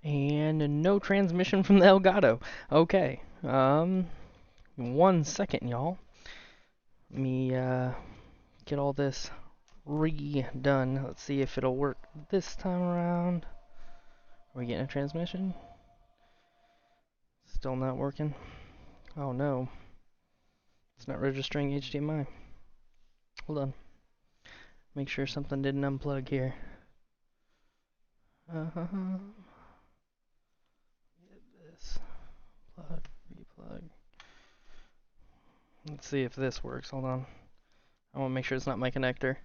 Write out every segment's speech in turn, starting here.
And no transmission from the Elgato. Okay. 1 second, y'all. Let me get all this redone. Let's see if it'll work this time around. Are we getting a transmission? Still not working. Oh no. It's not registering HDMI. Hold on. Make sure something didn't unplug here. Get this. Plug, replug. Let's see if this works. Hold on. I want to make sure it's not my connector.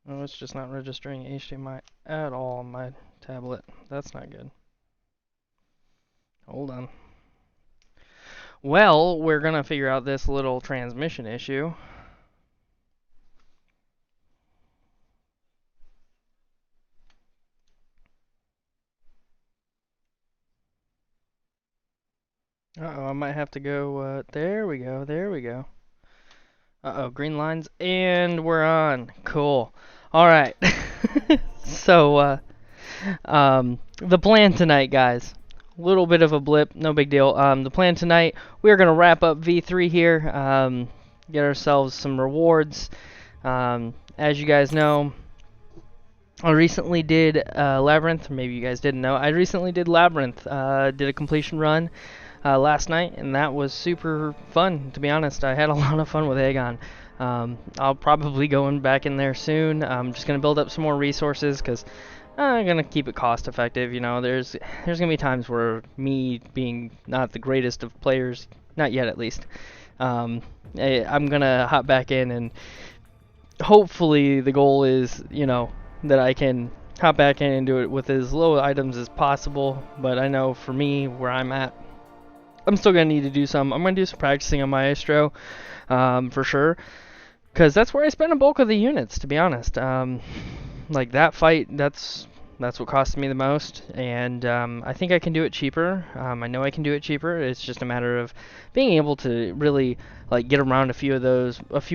No, it's just not registering HDMI at all on my tablet. That's not good. Hold on. Well, we're going to figure out this little transmission issue. Uh-oh, I might have to go, there we go, there we go. Uh-oh, green lines, and we're on. Cool. Alright. So, the plan tonight, guys. Little bit of a blip, no big deal. The plan tonight, we're going to wrap up V3 here, get ourselves some rewards. As you guys know, I recently did Labyrinth. Maybe you guys didn't know. I recently did Labyrinth. Did a completion run last night, and that was super fun, to be honest. I had a lot of fun with Aegon. I'll probably go back in there soon. I'm just going to build up some more resources because I'm going to keep it cost effective. You know, there's going to be times where me being not the greatest of players, not yet at least, I'm going to hop back in, and hopefully the goal is, you know, that I can hop back in and do it with as low items as possible. But I know for me, where I'm at, I'm still going to need to do some. I'm going to do some practicing on Maestro, for sure, because that's where I spend a bulk of the units, to be honest. Like that fight, that's what cost me the most, and I think I can do it cheaper. I know I can do it cheaper. It's just a matter of being able to really like get around a few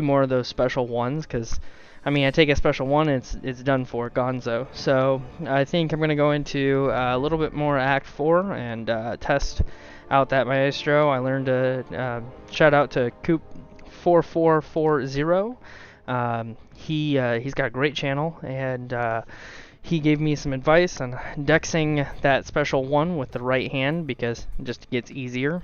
more of those special ones, because I mean, I take a special one, and it's done for, gonzo. So I think I'm going to go into a little bit more Act 4 and test out that Maestro. I learned to shout out to Coop4440. He's got a great channel, and he gave me some advice on dexing that special one with the right hand, because it just gets easier.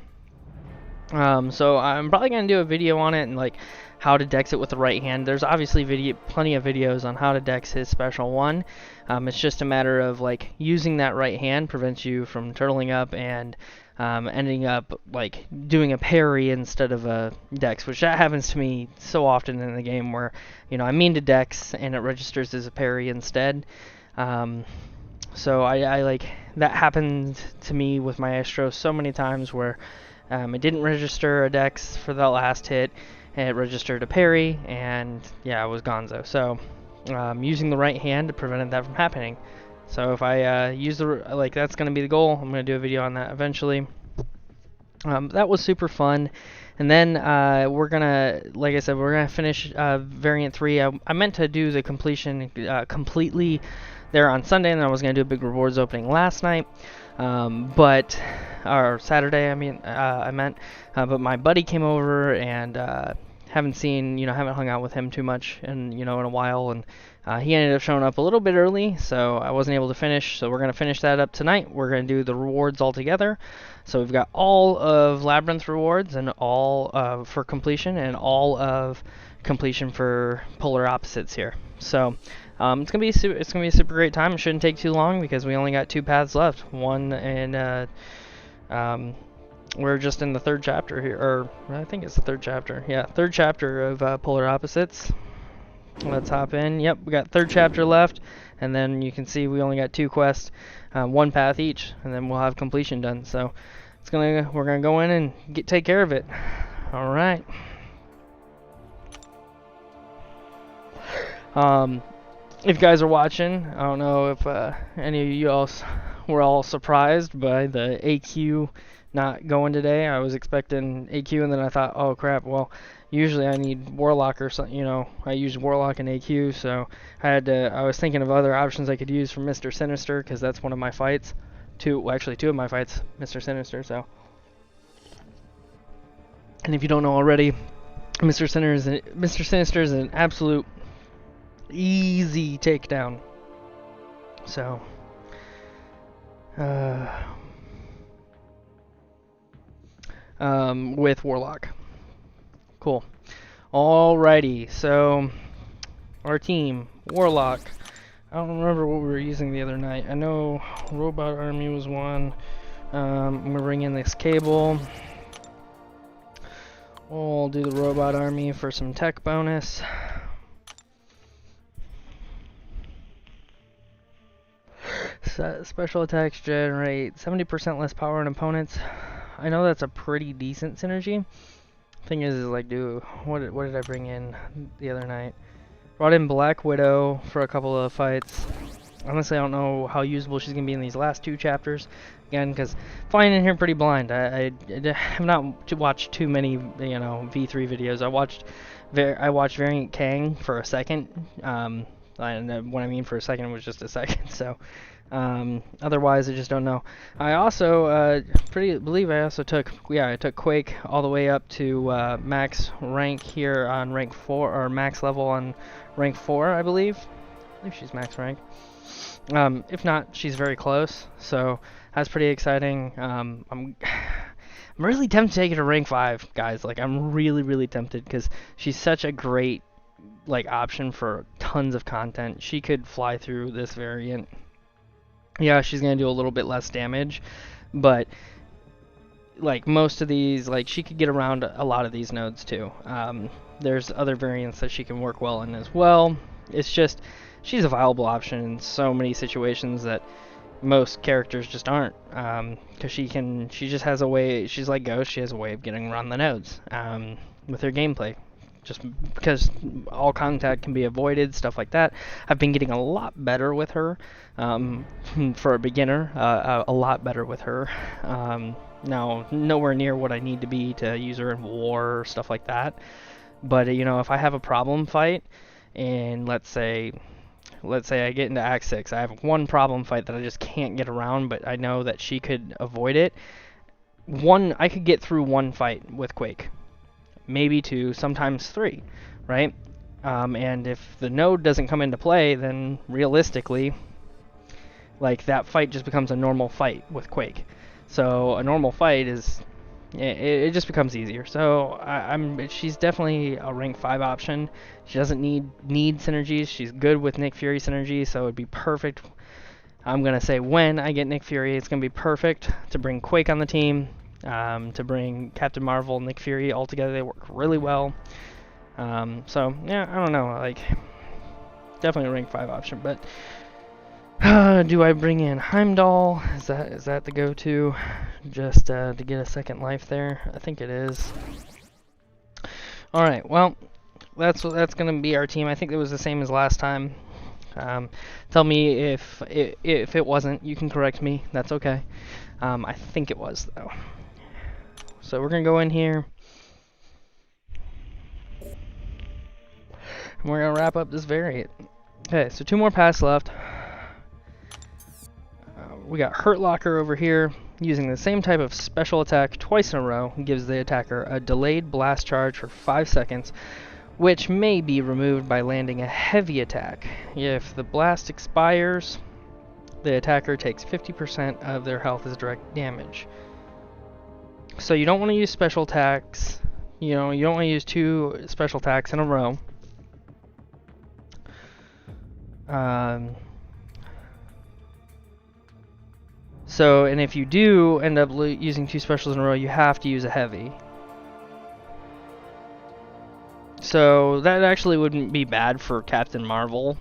So I'm probably going to do a video on it and like how to dex it with the right hand. There's obviously plenty of videos on how to dex his special one. It's just a matter of like using that right hand prevents you from turtling up and ending up like doing a parry instead of a dex, which that happens to me so often in the game where, you know, I mean to dex and it registers as a parry instead. So I like that happened to me with Maestro so many times where it didn't register a dex for the last hit, and it registered a parry, and yeah, it was gonzo. So using the right hand prevented that from happening. So if I use that's going to be the goal. I'm going to do a video on that eventually. That was super fun. And then we're going to, like I said, we're going to finish Variant 3. I meant to do the completion completely there on Sunday, and then I was going to do a big rewards opening last night. Or Saturday, I meant. But my buddy came over, and haven't hung out with him too much in a while, and he ended up showing up a little bit early, so I wasn't able to finish. So we're going to finish that up tonight. We're going to do the rewards all together. So we've got all of Labyrinth rewards, and all for completion, and all of completion for polar opposites here. So it's gonna be a super great time. It shouldn't take too long because we only got 2 paths left. One, and we're just in the 3rd chapter here, or I think it's the 3rd chapter. Yeah, 3rd chapter of polar opposites. Let's hop in. Yep, we got 3rd chapter left, and then you can see we only got 2 quests, 1 path each, and then we'll have completion done. So we're gonna go in and take care of it. All right. If you guys are watching, I don't know if any of you else were all surprised by the AQ not going today. I was expecting AQ, and then I thought, oh crap, well, Usually I need Warlock or something, you know, I use Warlock and AQ, so I was thinking of other options I could use for Mr. Sinister, because that's one of my fights. Actually two of my fights, Mr. Sinister, so. And if you don't know already, Mr. Sinister is an absolute easy takedown. So, with Warlock. Cool. Alrighty, so our team, Warlock. I don't remember what we were using the other night. I know Robot Army was one. I'm gonna bring in this cable. We'll do the Robot Army for some tech bonus. Special attacks generate 70% less power on opponents. I know that's a pretty decent synergy. Thing is like, what did I bring in the other night? Brought in Black Widow for a couple of fights. Honestly, I don't know how usable she's gonna be in these last 2 chapters. Again, because flying in here pretty blind. I have not watched too many, you know, V3 videos. I watched Variant Kang for a second. And what I mean for a second was just a second. So, otherwise, I just don't know. I also believe I also took I took Quake all the way up to max rank here on rank 4, or max level on rank 4, I believe. I believe she's max rank. If not, she's very close. So that's pretty exciting. I'm really tempted to take her to rank 5, guys. Like, I'm really tempted, because she's such a great option for tons of content. She could fly through this variant. Yeah, she's gonna do a little bit less damage, but like most of these, like, she could get around a lot of these nodes too. There's other variants that she can work well in as well. It's just she's a viable option in so many situations that most characters just aren't, because she just has a way. She's like Ghost. She has a way of getting around the nodes with her gameplay. Just because all contact can be avoided, stuff like that. I've been getting a lot better with her. For a beginner, a lot better with her. Now, nowhere near what I need to be to use her in war or stuff like that. But, you know, if I have a problem fight, and let's say I get into Act 6, I have one problem fight that I just can't get around, but I know that she could avoid it. I could get through one fight with Quake. Maybe 2, sometimes 3, right? And if the node doesn't come into play, then realistically, like, that fight just becomes a normal fight with Quake. So a normal fight is, it just becomes easier. So she's definitely a rank 5 option. She doesn't need synergies. She's good with Nick Fury synergy, so it'd be perfect. I'm gonna say when I get Nick Fury, it's gonna be perfect to bring Quake on the team. To bring Captain Marvel and Nick Fury all together. They work really well. So yeah, I don't know, like, definitely a rank 5 option. But do I bring in Heimdall? Is that the go-to? Just to get a second life there? I think it is. All right, well, that's gonna be our team. I think it was the same as last time. Tell me if it wasn't. You can correct me. That's okay. I think it was, though. So we're going to go in here, and we're going to wrap up this variant. Okay, so 2 more paths left. We got Hurt Locker over here, using the same type of special attack twice in a row. Gives the attacker a delayed blast charge for 5 seconds, which may be removed by landing a heavy attack. If the blast expires, the attacker takes 50% of their health as direct damage. So you don't want to use special attacks. You know, you don't want to use 2 special attacks in a row. So, and if you do end up using 2 specials in a row, you have to use a heavy. So that actually wouldn't be bad for Captain Marvel.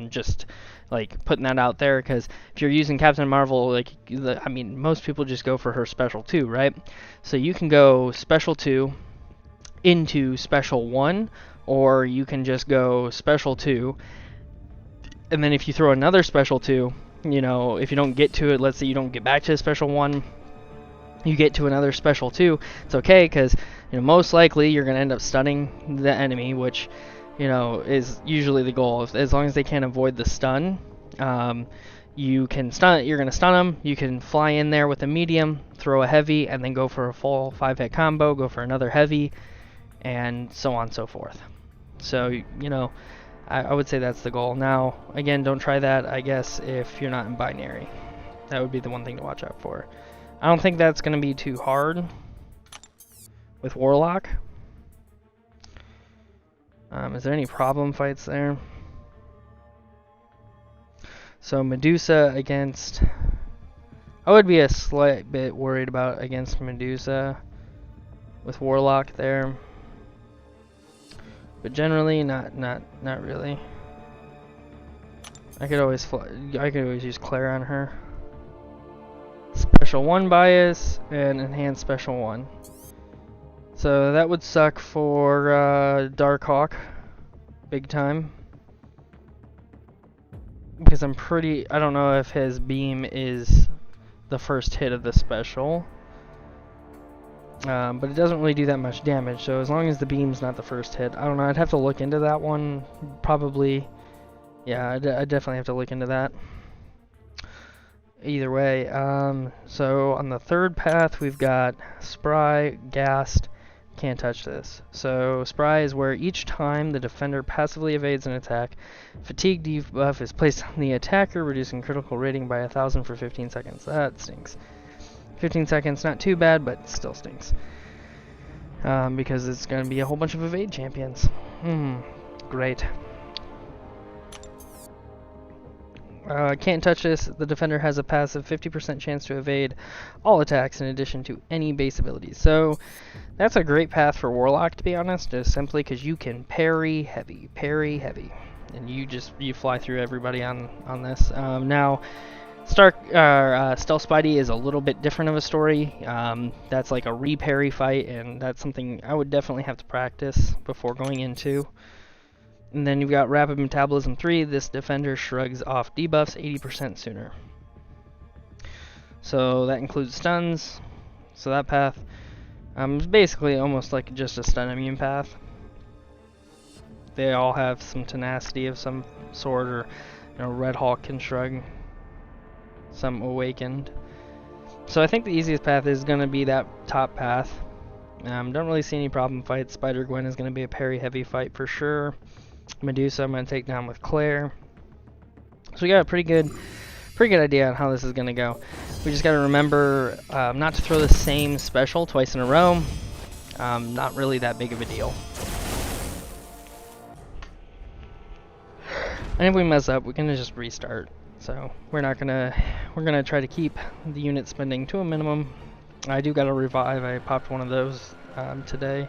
Just like putting that out there, because if you're using Captain Marvel, like, I mean, most people just go for her special 2, right? So you can go special 2 into special 1, or you can just go special 2, and then if you throw another special 2, you know, if you don't get to it, let's say you don't get back to special 1, you get to another special 2, it's okay, because most likely you're gonna end up stunning the enemy, which, is usually the goal. As long as they can't avoid the stun, you can stun. You're gonna stun them. You can fly in there with a medium, throw a heavy, and then go for a full 5-hit combo. Go for another heavy, and so on and so forth. So I would say that's the goal. Now, again, don't try that, I guess, if you're not in binary. That would be the one thing to watch out for. I don't think that's going to be too hard with Warlock. Is there any problem fights there? So Medusa against... I would be a slight bit worried about against Medusa with Warlock there. But generally, not really. I could always use Claire on her. Special 1 bias and enhanced special 1. So that would suck for Darkhawk, big time. Because I don't know if his beam is the first hit of the special. But it doesn't really do that much damage, so as long as the beam's not the first hit, I don't know, I'd have to look into that one, probably. Yeah, I'd definitely have to look into that. Either way, so on the third path, we've got Spry, Gassed, can't touch this. So Spry is where each time the defender passively evades an attack, fatigue debuff is placed on the attacker, reducing critical rating by 1,000 for 15 seconds. That stinks. 15 seconds, not too bad, but still stinks. Because it's going to be a whole bunch of evade champions. Great. Can't touch this. The defender has a passive 50% chance to evade all attacks in addition to any base abilities. So that's a great path for Warlock, to be honest, just simply because you can parry heavy. And you fly through everybody on this. Now, Stealth Spidey is a little bit different of a story. That's like a re-parry fight, and that's something I would definitely have to practice before going into. And then you've got Rapid Metabolism 3. This defender shrugs off debuffs 80% sooner. So that includes stuns. So that path is basically almost like just a stun immune path. They all have some tenacity of some sort, or Red Hawk can shrug. Some awakened. So I think the easiest path is going to be that top path. Don't really see any problem fights. Spider-Gwen is going to be a parry heavy fight for sure. Medusa I'm going to take down with Claire. So we got a pretty good idea on how this is going to go. We just got to remember not to throw the same special twice in a row. Not really that big of a deal. And if we mess up, we can just restart. So we're gonna try to keep the unit spending to a minimum. I do got a revive. I popped one of those today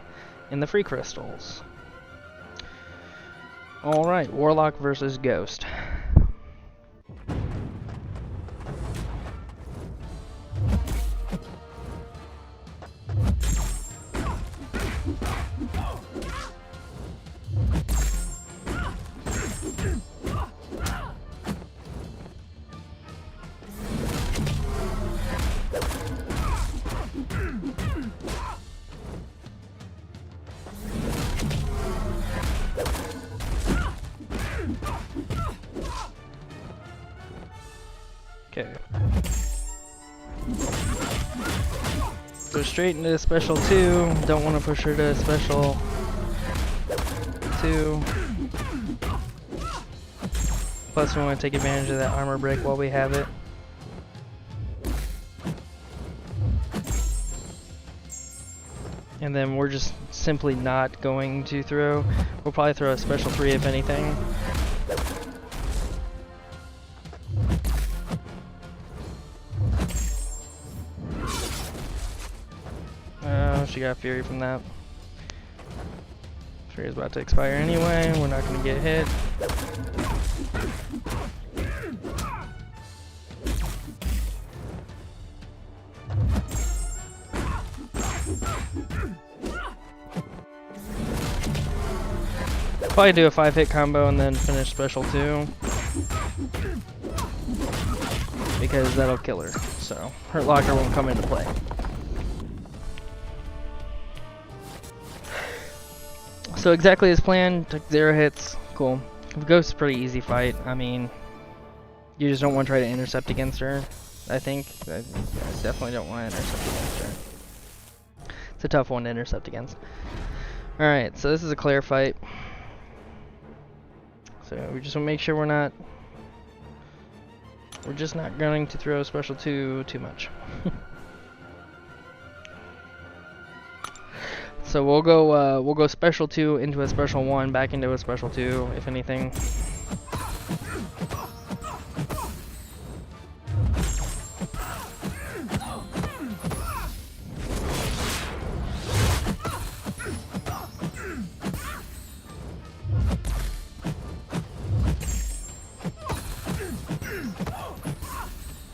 in the free crystals. All right, Warlock versus Ghost. Okay. Go straight into special 2. Don't want to push her to special 2. Plus we want to take advantage of that armor break while we have it. And then we're just simply not going to throw. We'll probably throw a special 3 if anything. She got Fury from that. Fury's about to expire anyway. We're not going to get hit. Probably do a 5-hit combo and then finish special 2. Because that'll kill her. So, Hurt Locker won't come into play. So exactly as planned, took 0 hits. Cool. The Ghost is a pretty easy fight. I mean, you just don't want to try to intercept against her, I think. I definitely don't want to intercept against her. It's a tough one to intercept against. Alright, so this is a Claire fight. So we just want to make sure we're just not going to throw special 2 too much. So we'll go special 2 into a special 1, back into a special 2, if anything.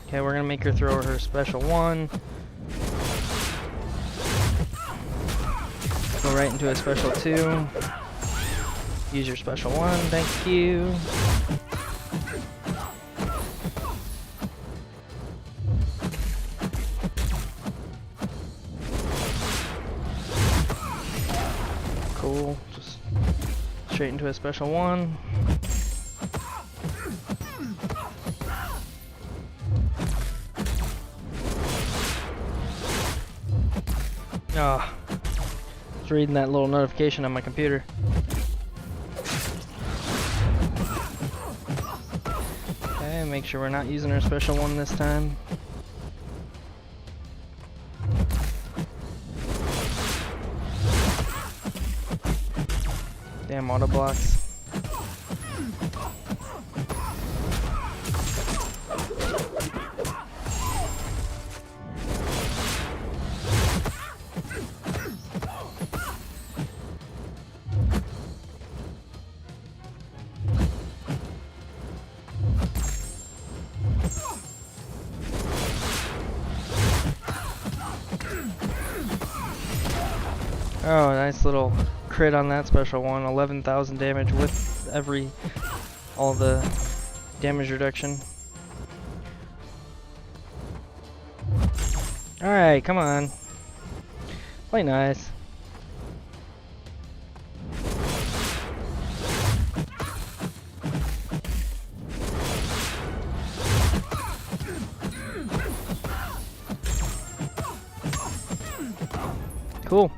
Okay, we're gonna make her throw her special 1. Go right into a special 2. Use your special 1, thank you. Cool, just straight into a special 1. Ah. Just reading that little notification on my computer. Okay, make sure we're not using our special 1 this time. Damn auto blocks. Oh, nice little crit on that special 1. 11,000 damage with all the damage reduction. Alright, come on. Play nice. Cool.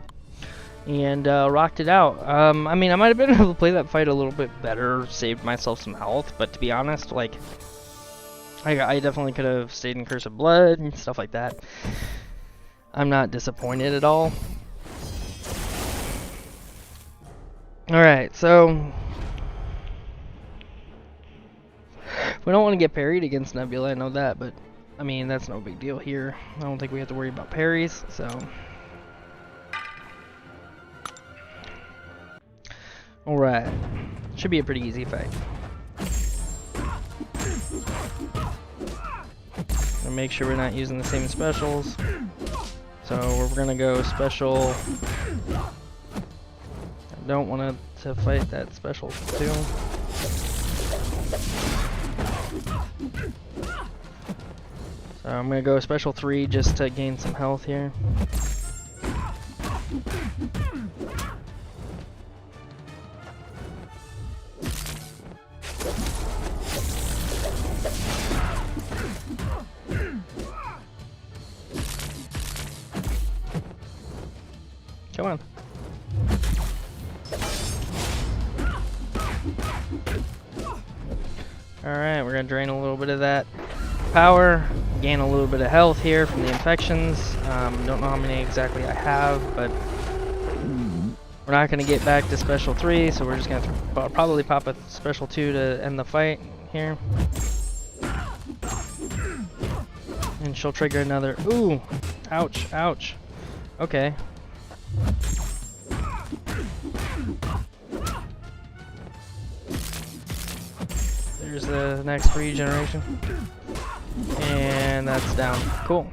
And rocked it out. I mean, I might have been able to play that fight a little bit better, saved myself some health, but to be honest, like, I definitely could have stayed in Curse of Blood and stuff like that. I'm not disappointed at all. Alright, so we don't want to get parried against Nebula, I know that, but I mean, that's no big deal here. I don't think we have to worry about parries, so. Alright, should be a pretty easy fight. And make sure we're not using the same specials. So we're gonna go special. I don't want to fight that special too. So I'm gonna go special 3 just to gain some health here. Come on. Alright, we're gonna drain a little bit of that power, gain a little bit of health here from the infections. Don't know how many exactly I have, but we're not gonna get back to special 3, so we're just gonna probably pop a special 2 to end the fight here. And she'll trigger another. Ooh! Ouch, ouch. Okay. There's the next regeneration. And that's down. Cool.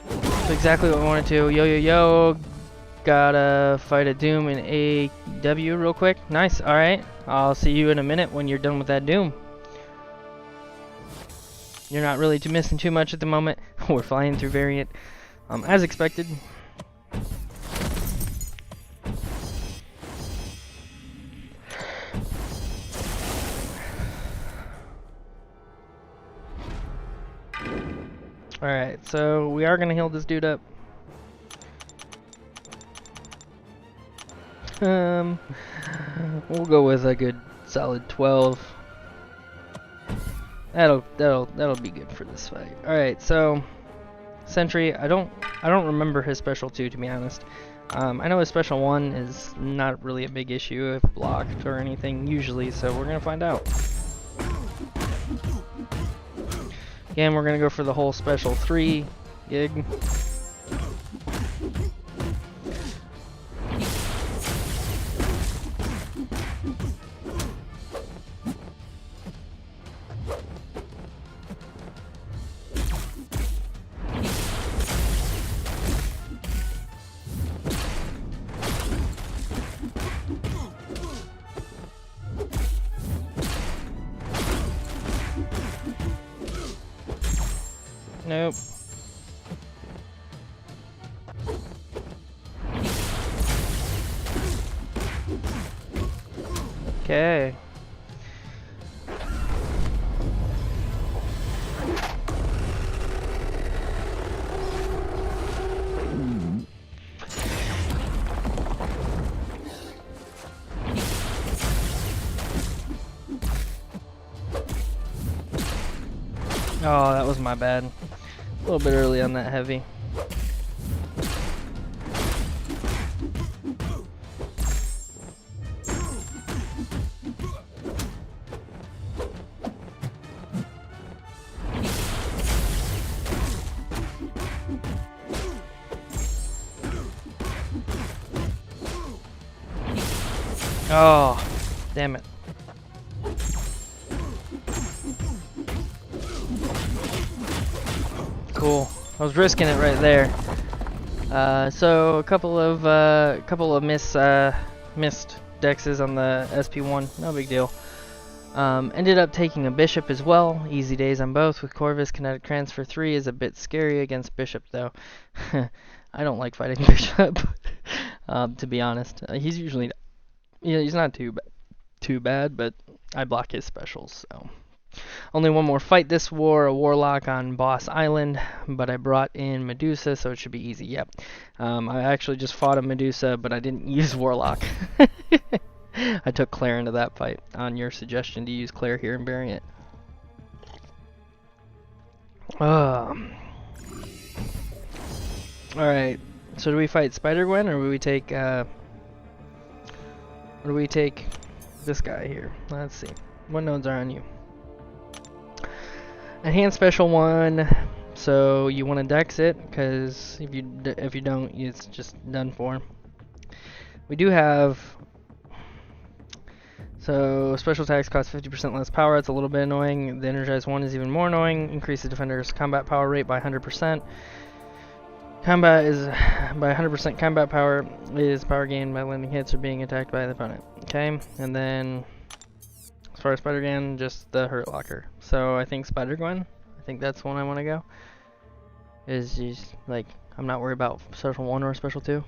That's exactly what we wanted to. Yo, yo, yo. Gotta fight a Doom in AW real quick. Nice. Alright. I'll see you in a minute when you're done with that Doom. You're not really missing too much at the moment. We're flying through variant. As expected. Alright, so we are gonna heal this dude up. We'll go with a good solid 12. That'll be good for this fight. Alright, so Sentry, I don't remember his special 2, to be honest. I know his special 1 is not really a big issue if blocked or anything usually, so we're gonna find out. Again, we're gonna go for the whole special 3 gig. Nope. Okay. Oh, that was my bad. A little bit early on that heavy. Oh, damn it. Cool. I was risking it right there. So a couple of missed dexes on the SP1. No big deal. Ended up taking a bishop as well. Easy days on both with Corvus. Kinetic transfer 3 is a bit scary against bishop though. I don't like fighting bishop. To be honest, he's usually, he's not too bad, but I block his specials. So only one more fight this war, a Warlock on Boss Island, but I brought in Medusa, so it should be easy. Yep. I actually just fought a Medusa, but I didn't use Warlock. I took Claire into that fight on your suggestion to use Claire here and bury it. Alright, so do we fight Spider-Gwen, or do we take, this guy here? Let's see. What nodes are on you? Enhanced special 1, so you want to dex it, because if you don't, it's just done for. We do have, so special attacks cost 50% less power. It's a little bit annoying. The energized 1 is even more annoying. Increase the defender's combat power rate by 100%. Combat is by 100% combat power is power gained by landing hits or being attacked by the opponent. Okay, and then as far as Spider-Gwen, just the Hurt Locker. So I think Spider-Gwen, I think that's one I want to go. Is just like, I'm not worried about special 1 or special 2.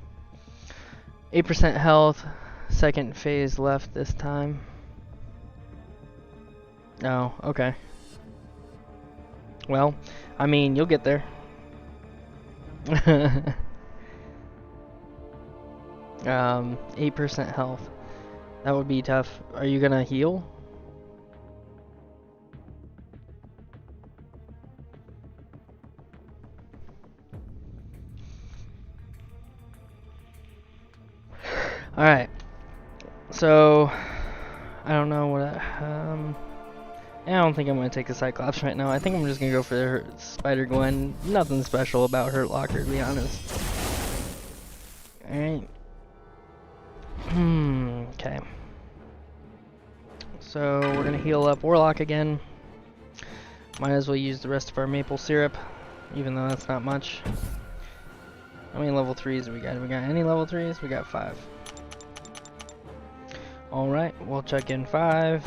8% health, second phase left this time. Oh, okay. Well, I mean, you'll get there. 8% health. That would be tough. Are you gonna heal? Alright, so I don't know what I don't think I'm going to take the Cyclops right now. I think I'm just going to go for the Spider-Gwen. Nothing special about Hurt Locker, to be honest. Alright. Okay. So we're going to heal up Warlock again. Might as well use the rest of our maple syrup, even though that's not much. How many level 3s do we got? Do we got any level 3s? We got 5. Alright, we'll check in 5.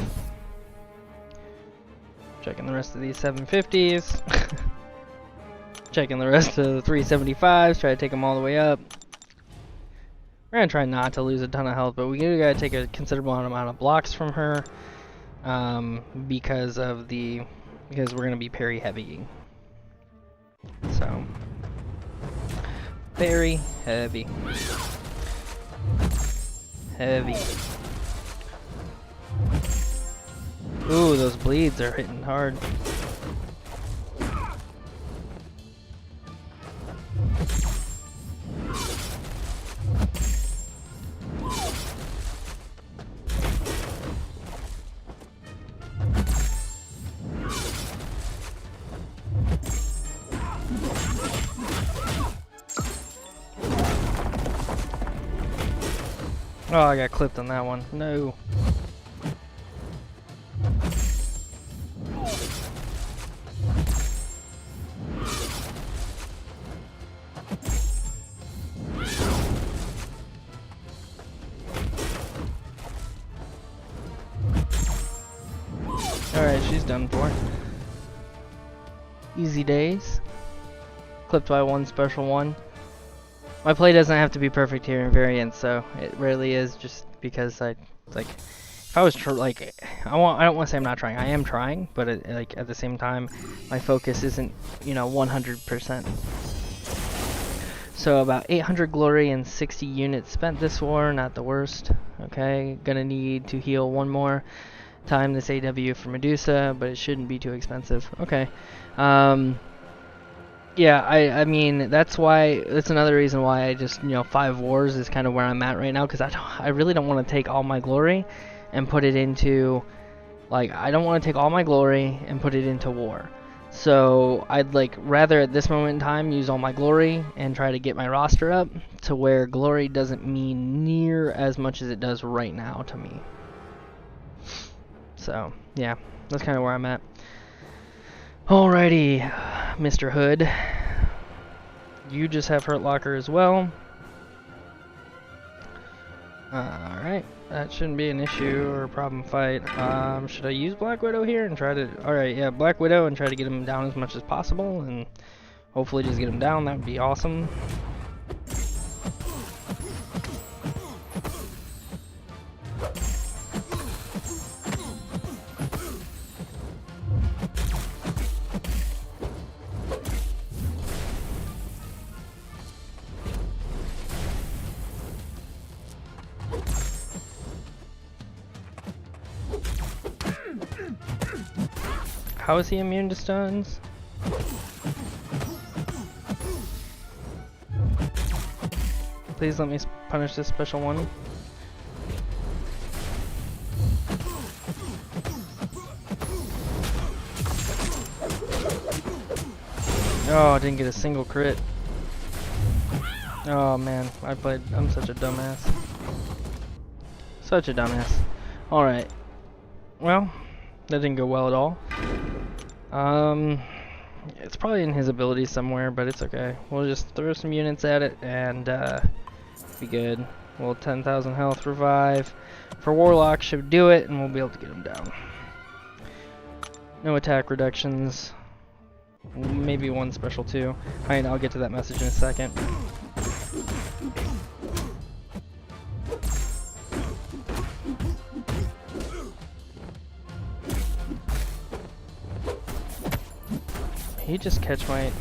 Checking the rest of these 750s. Checking the rest of the 375s. Try to take them all the way up. We're going to try not to lose a ton of health, but we do got to take a considerable amount of blocks from her. Because we're going to be parry heavying. Very heavy. Heavy. Ooh, those bleeds are hitting hard. Oh, I got clipped on that one. No. Alright, she's done for. Easy days. Clipped by one special one. My play doesn't have to be perfect here in variants, so it rarely is, just because if I was I don't want to say I'm not trying. I am trying, but at the same time, my focus isn't 100%. So about 800 glory and 60 units spent this war, not the worst. Okay, gonna need to heal one more time this AW for Medusa, but it shouldn't be too expensive. Okay. Yeah, I mean, that's another reason why I just, 5 wars is kind of where I'm at right now, because I really don't want to take all my glory and put it into, I don't want to take all my glory and put it into war. So I'd rather at this moment in time use all my glory and try to get my roster up to where glory doesn't mean near as much as it does right now to me. So, yeah, that's kind of where I'm at. Alrighty, Mr. Hood. You just have Hurt Locker as well. Alright, that shouldn't be an issue or a problem fight. Should I use Black Widow here and try to... Alright, yeah, Black Widow and try to get him down as much as possible and hopefully just get him down. That would be awesome. How is he immune to stuns? Please let me punish this special one. Oh, I didn't get a single crit. Oh man, I'm such a dumbass. Such a dumbass. Alright. Well, that didn't go well at all. It's probably in his ability somewhere, but it's okay. We'll just throw some units at it and be good. We'll 10,000 health revive for Warlock should do it, and we'll be able to get him down. No attack reductions. Maybe one special too. Alright, I'll get to that message in a second. He just catch my...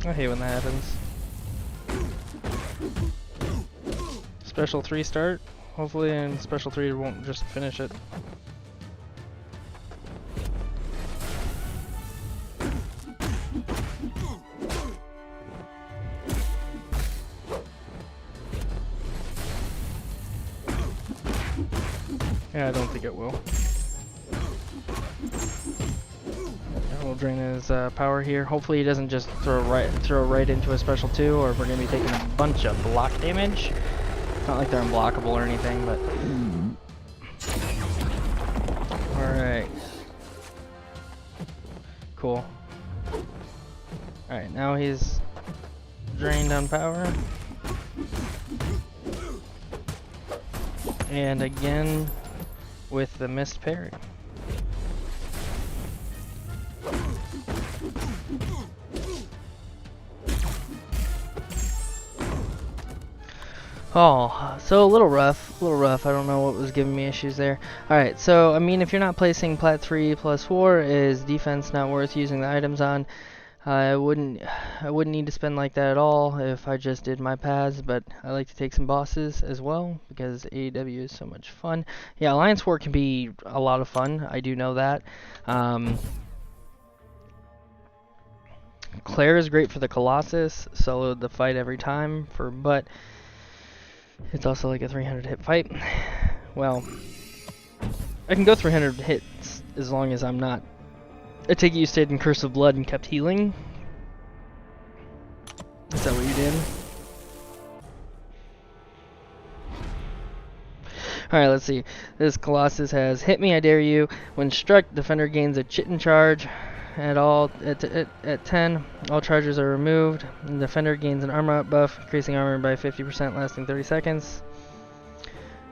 I hate when that happens. Special 3 start, hopefully, and special 3 won't just finish it. Yeah, I don't think it will. We'll drain his power here. Hopefully he doesn't just throw right into a special 2, or we're gonna be taking a bunch of block damage. It's not like they're unblockable or anything, but alright. Cool. Alright, now he's drained on power. And again with the missed parry. Oh, so a little rough, I don't know what was giving me issues there. Alright, so, I mean, if you're not placing Plat 3 plus 4, is defense not worth using the items on? I wouldn't need to spend like that at all if I just did my paths, but I like to take some bosses as well because AEW is so much fun. Yeah, Alliance War can be a lot of fun. I do know that. Claire is great for the Colossus, solo the fight every time but it's also like a 300 hit fight. Well, I can go 300 hits as long as I'm not. I take it you stayed in Curse of Blood and kept healing. Is that what you did? Alright, let's see. This Colossus has Hit Me, I Dare You. When struck, defender gains a Chitin charge. At 10, all charges are removed. The defender gains an armor up buff, increasing armor by 50%, lasting 30 seconds.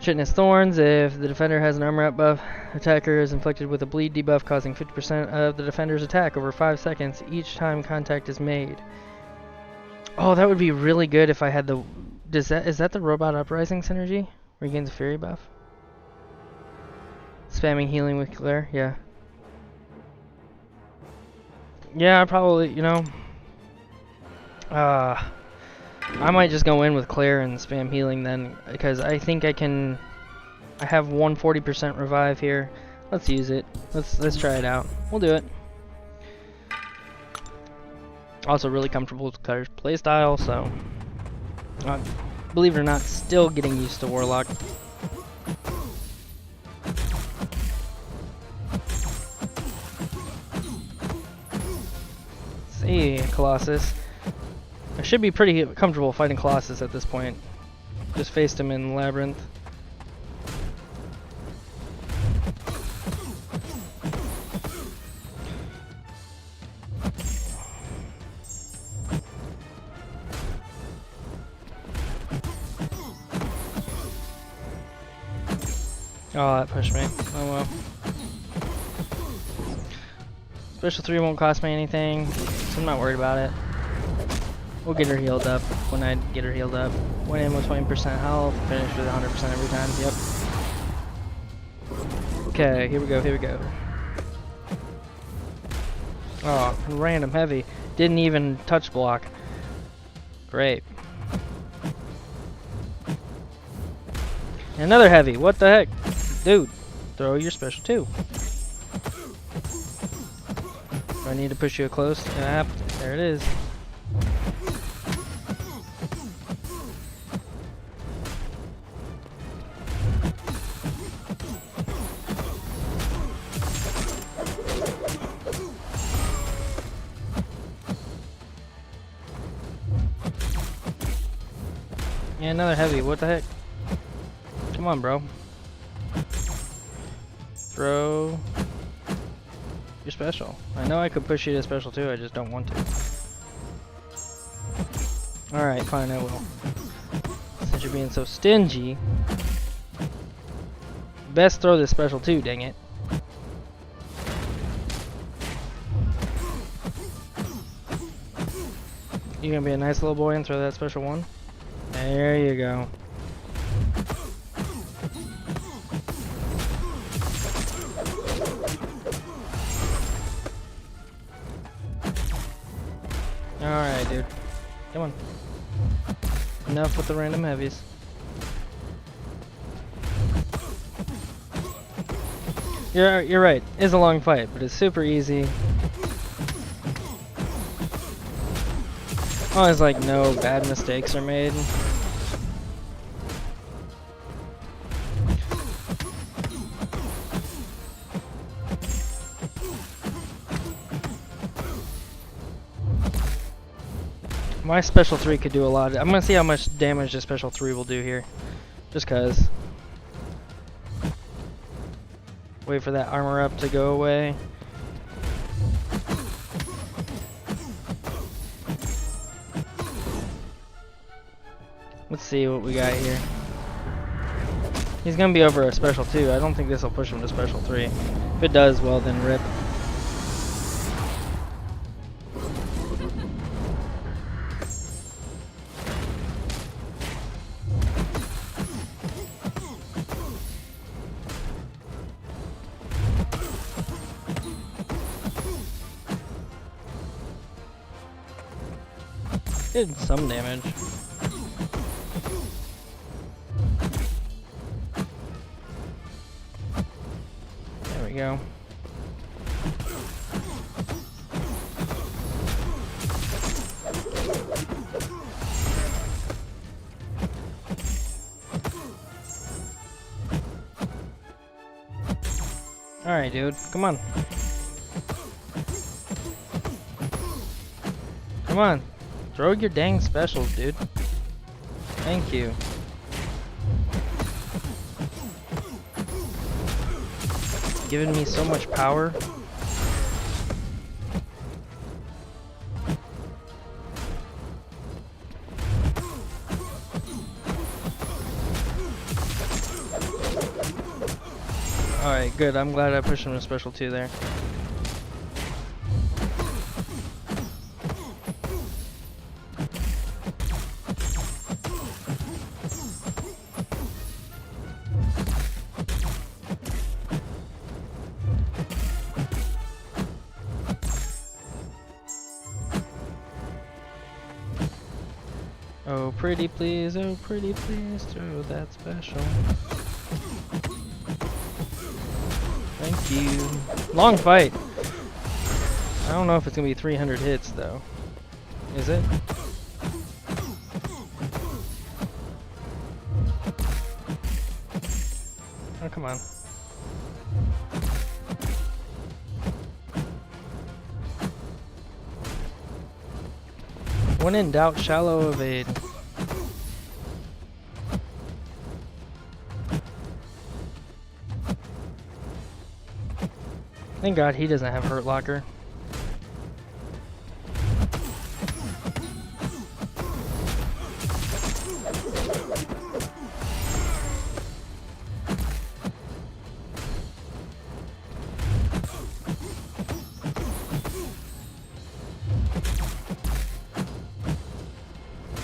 Chitinous Thorns. If the defender has an armor up buff, attacker is inflicted with a bleed debuff, causing 50% of the defender's attack over 5 seconds each time contact is made. Oh, that would be really good if I had the... is that the Robot Uprising synergy? Regains a Fury buff? Spamming healing with Claire? Yeah. Yeah, probably, you know. I might just go in with Claire and spam healing then, because I think I can... I have 140% revive here. Let's use it. Let's try it out. We'll do it. Also really comfortable with Claire's playstyle, so... believe it or not, still getting used to Warlock. See, Colossus. I should be pretty comfortable fighting Colossus at this point. Just faced him in Labyrinth. Oh, that pushed me. Oh well. Special 3 won't cost me anything, so I'm not worried about it. We'll get her healed up when I get her healed up. Went in with 20% health, finish with 100% every time, yep. Okay, here we go, here we go. Oh, random heavy. Didn't even touch block. Great. Another heavy, what the heck? Dude, throw your special too. Do I need to push you close? Yep, there it is. Yeah, another heavy, what the heck? Come on, bro. Throw your special. I know I could push you to special too, I just don't want to. Alright, fine, I will. Since you're being so stingy. Best throw this special too, dang it. You gonna be a nice little boy and throw that special one? There you go. Alright, dude. Come on. Enough with the random heavies. You're right. It's a long fight, but it's super easy. Oh, it's like no bad mistakes are made. My special 3 could do a lot. I'm gonna see how much damage the special 3 will do here. Just cause. Wait for that armor up to go away. Let's see what we got here. He's gonna be over a special 2. I don't think this will push him to special 3. If it does, well then rip. Did some damage. There we go. Alright, dude. Come on. Come on. Throw your dang specials, dude. Thank you. Giving me so much power. Alright, good. I'm glad I pushed him to special 2 there. Oh, pretty please, throw that special. Thank you. Long fight. I don't know if it's gonna be 300 hits though. Is it? Oh, come on. When in doubt, shallow evade. Thank God he doesn't have Hurt Locker.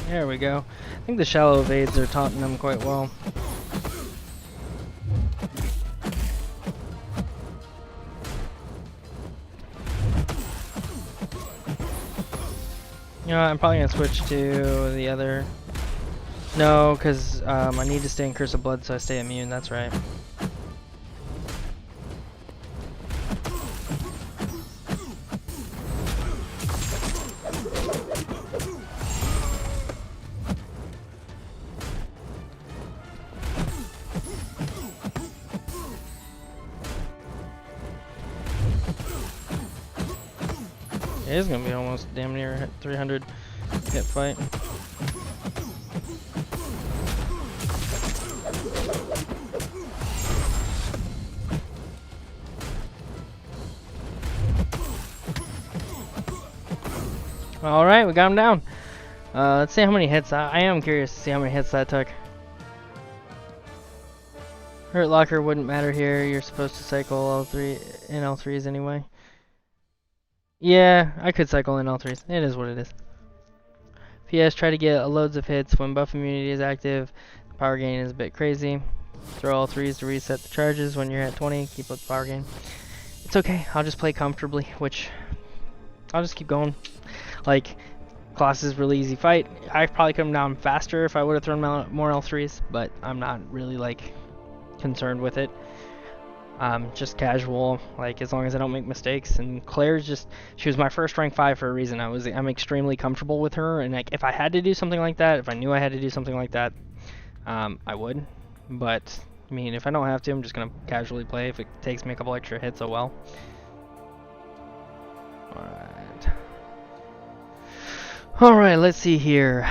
There we go. I think the shallow evades are taunting him quite well. You know what, I'm probably gonna switch to the other. No, because I need to stay in Curse of Blood so I stay immune, that's right. It is gonna be almost damn near 300 hit fight. All right, we got him down. Let's see how many hits. I am curious to see how many hits that took. Hurt Locker wouldn't matter here. You're supposed to cycle L3 in L3s anyway. Yeah, I could cycle in L3s. It is what it is. PS, try to get loads of hits when buff immunity is active. The power gain is a bit crazy. Throw L3s to reset the charges when you're at 20. Keep up the power gain. It's okay. I'll just play comfortably, which I'll just keep going. Like, Class is really easy fight. I probably could have down faster if I would have thrown more L3s, but I'm not really like concerned with it. Just casual, like as long as I don't make mistakes. And Claire's just, she was my first rank 5 for a reason. I'm extremely comfortable with her, and like if I had to do something like that, if I knew I had to do something like that, I would. But I mean, if I don't have to, I'm just gonna casually play. If it takes me a couple extra hits, oh well. Alright, let's see here.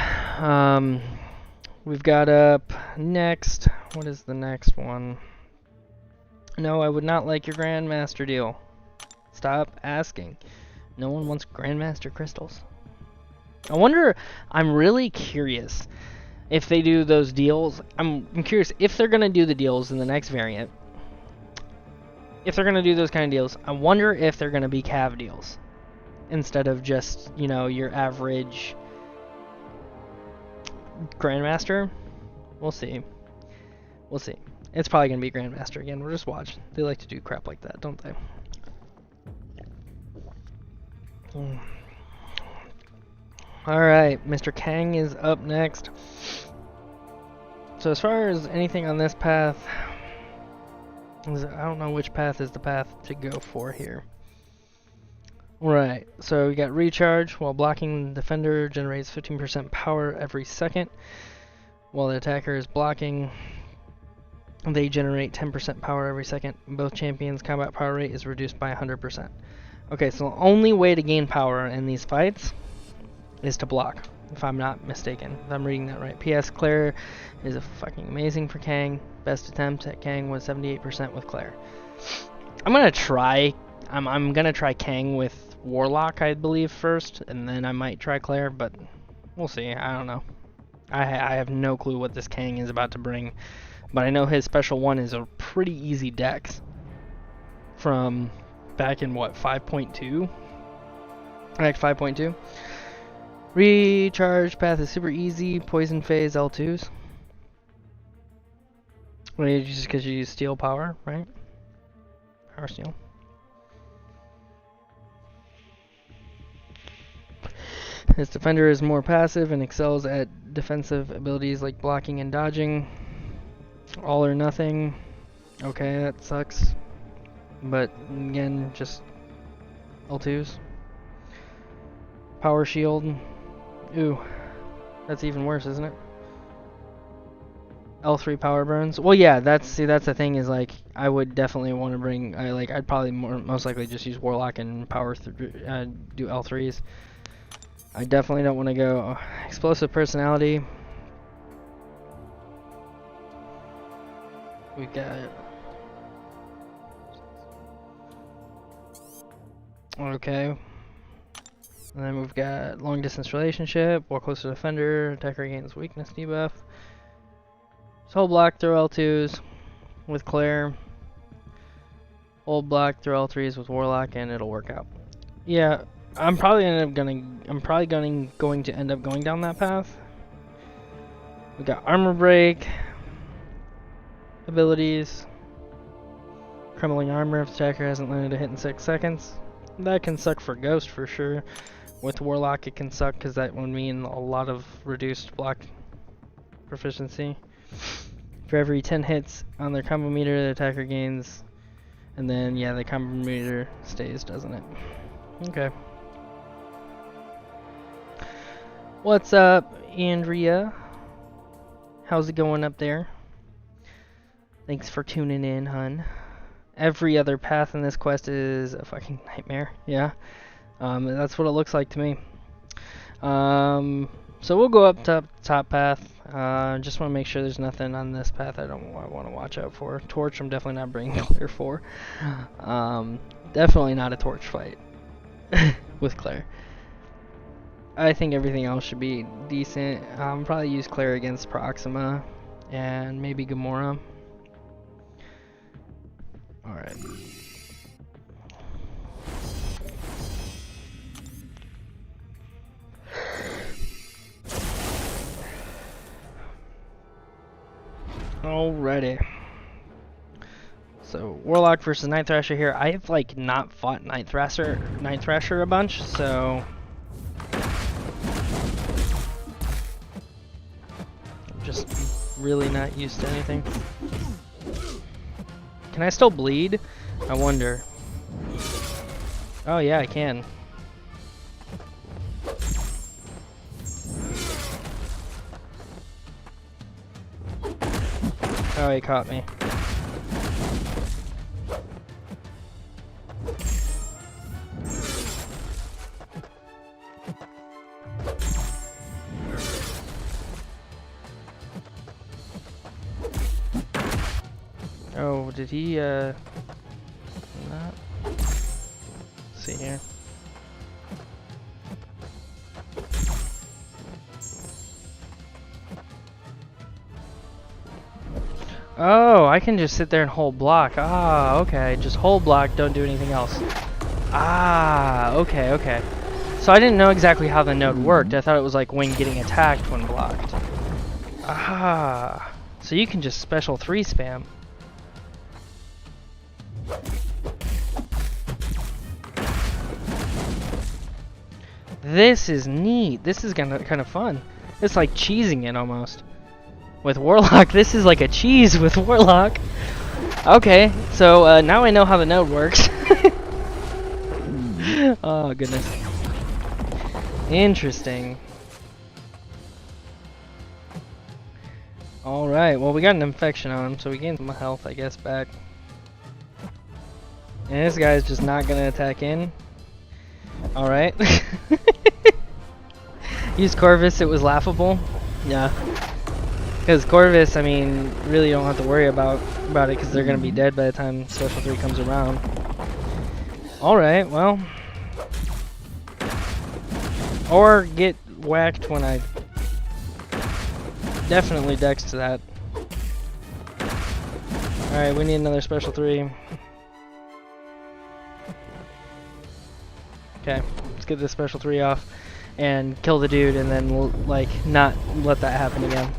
We've got up next. What is the next one? No, I would not like your Grandmaster deal. Stop asking. No one wants Grandmaster crystals. I wonder, I'm really curious if they do those deals. I'm curious if they're going to do the deals in the next variant. If they're going to do those kind of deals, I wonder if they're going to be cav deals. Instead of just, you know, your average Grandmaster. We'll see. We'll see. It's probably going to be Grandmaster again. We'll just watch. They like to do crap like that, don't they? Alright, Mr. Kang is up next. So as far as anything on this path, I don't know which path is the path to go for here. Right, so we got recharge. While blocking, the defender generates 15% power every second. While the attacker is blocking, they generate 10% power every second. Both champions' combat power rate is reduced by 100%. Okay, so the only way to gain power in these fights is to block, if I'm not mistaken. If I'm reading that right. P.S. Claire is a fucking amazing for Kang. Best attempt at Kang was 78% with Claire. I'm gonna try Kang with Warlock, I believe, first, and then I might try Claire, but we'll see. I don't know. I have no clue what this Kang is about to bring, but I know his special one is a pretty easy dex from back in what, 5.2? Act 5.2. Recharge path is super easy. Poison phase L2s. Well, just because you use steel power, right? Power steel. His defender is more passive and excels at defensive abilities like blocking and dodging. All or nothing. Okay, that sucks. But again, just L2s. Power shield. Ooh, that's even worse, isn't it? L3 power burns. Well, yeah, that's the thing is like I would definitely want to bring. I'd probably most likely just use Warlock and power do L3s. I definitely don't want to go explosive personality. We got okay. And then we've got long distance relationship, war close to defender, attacker gains weakness debuff. Hold block, throw L2s with Claire. Hold block, throw L3s with Warlock, and it'll work out. Yeah, I'm probably going to end up going down that path. We got armor break abilities. Crumbling armor if the attacker hasn't landed a hit in 6 seconds. That can suck for Ghost for sure. With Warlock it can suck because that would mean a lot of reduced block proficiency. For every 10 hits on their combo meter, the attacker gains, and then yeah, the combo meter stays, doesn't it? Okay. What's up, Andrea? How's it going up there? Thanks for tuning in, hun. Every other path in this quest is a fucking nightmare. Yeah, that's what it looks like to me. So we'll go up top path. Just want to make sure there's nothing on this path I want to watch out for. Torch, I'm definitely not bringing Claire for. Definitely not a torch fight with Claire. I think everything else should be decent. Probably use Claire against Proxima and maybe Gamora. Alright. Alrighty. So Warlock versus Night Thrasher here. I've like not fought Night Thrasher a bunch, so I'm just really not used to anything. Can I still bleed? I wonder. Oh yeah, I can. Oh, he caught me. Oh, did he, not? Let's see here. Oh, I can just sit there and hold block. Ah, okay. Just hold block, don't do anything else. Ah, okay, okay. So I didn't know exactly how the node worked. I thought it was like when getting attacked when blocked. Ah, so you can just special 3 spam. This is neat. This is kind of fun. It's like cheesing it almost. With Warlock, this is like a cheese with Warlock. Okay, so now I know how the node works. Oh, goodness. Interesting. Alright, well, we got an infection on him, so we gained some health, I guess, back. And this guy's just not gonna attack in. Alright. Use Corvus, it was laughable. Yeah. Because Corvus, I mean, really don't have to worry about it because they're gonna be dead by the time Special 3 comes around. Alright, well. Or get whacked when I definitely dex to that. Alright, we need another Special 3. Okay, let's get this Special 3 off and kill the dude and then we'll, like, not let that happen again.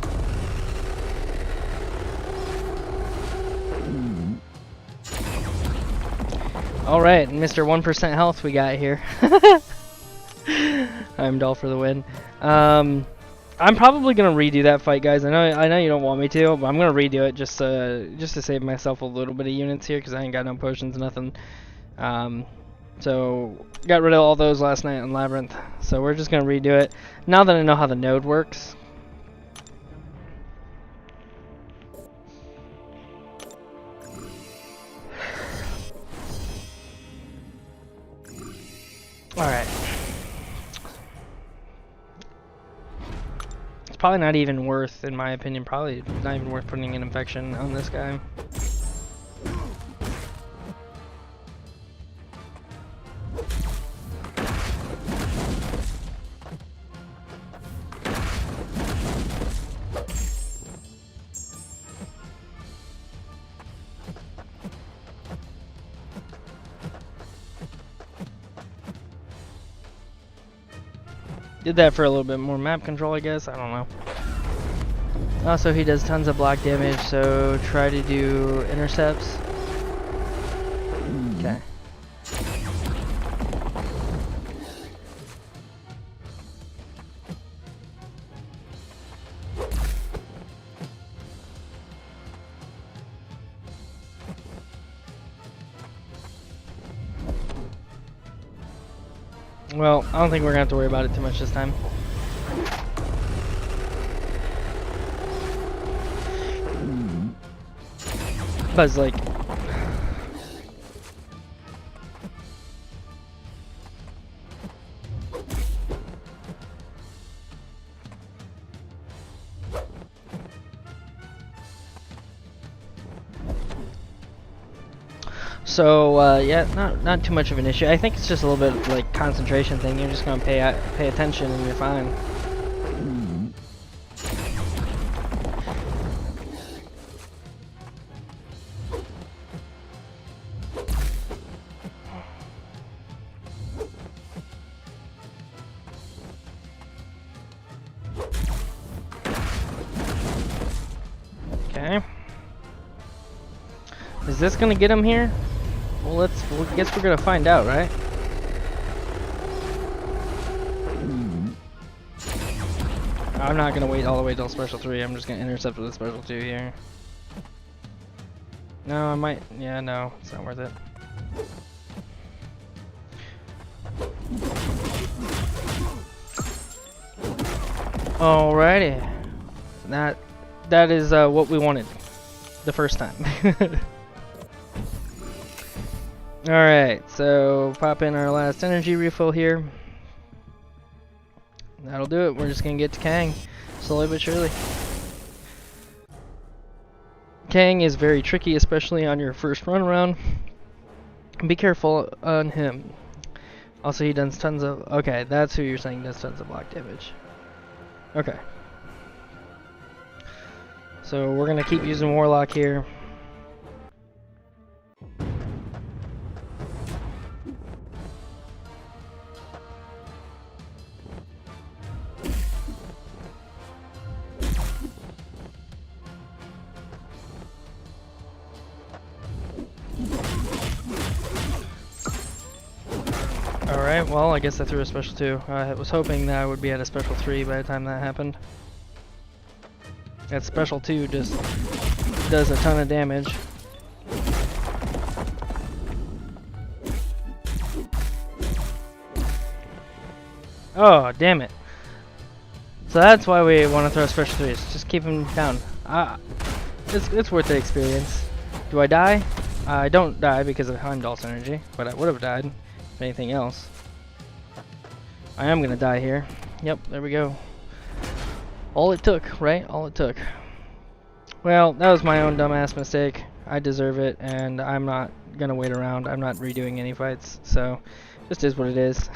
Alright, Mr. 1% health we got here. I'm dull for the win. I'm probably gonna redo that fight, guys. I know you don't want me to, but I'm gonna redo it just to save myself a little bit of units here because I ain't got no potions, nothing. So got rid of all those last night on Labyrinth. So we're just gonna redo it now that I know how the node works. Alright. It's probably not even worth, in my opinion, probably not even worth putting an infection on this guy. Did that for a little bit more map control, I guess. I don't know. Also, he does tons of block damage, so try to do intercepts. Okay. Well, I don't think we're gonna have to worry about it too much this time. But like, so yeah, not too much of an issue. I think it's just a little bit of, like, concentration thing. You're just gonna pay attention and you're fine. Okay. Is this gonna get him here? Well, guess we're gonna find out, right? I'm not gonna wait all the way till Special 3. I'm just gonna intercept with a Special 2 here. No, I might. Yeah, no, it's not worth it. Alrighty. That is what we wanted the first time. Alright, so pop in our last energy refill here. That'll do it. We're just gonna get to Kang, slowly but surely. Kang is very tricky, especially on your first run around. Be careful on him. Also, he does tons of... Okay, that's who you're saying does tons of block damage. Okay. So we're gonna keep using Warlock here. Alright, well, I guess I threw a special 2. I was hoping that I would be at a special 3 by the time that happened. That special 2 just does a ton of damage. Oh, damn it. So that's why we want to throw special 3s. Just keep him down. It's worth the experience. Do I die? I don't die because of Heimdall's energy, but I would have died if anything else. I am gonna die here. Yep, there we go. All it took, right? All it took. Well, that was my own dumbass mistake. I deserve it, and I'm not gonna wait around. I'm not redoing any fights, so just is what it is.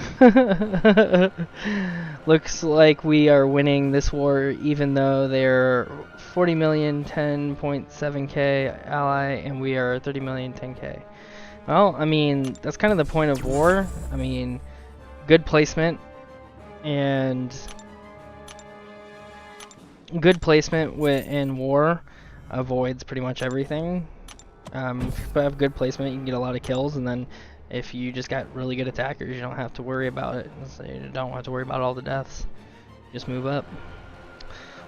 Looks like we are winning this war, even though they're 40 million 10.7k ally, and we are 30 million 10k. Well, I mean, that's kind of the point of war. I mean, good placement and good placement in war avoids pretty much everything. If you have good placement, you can get a lot of kills, and then if you just got really good attackers, you don't have to worry about it. So you don't have to worry about all the deaths. Just move up.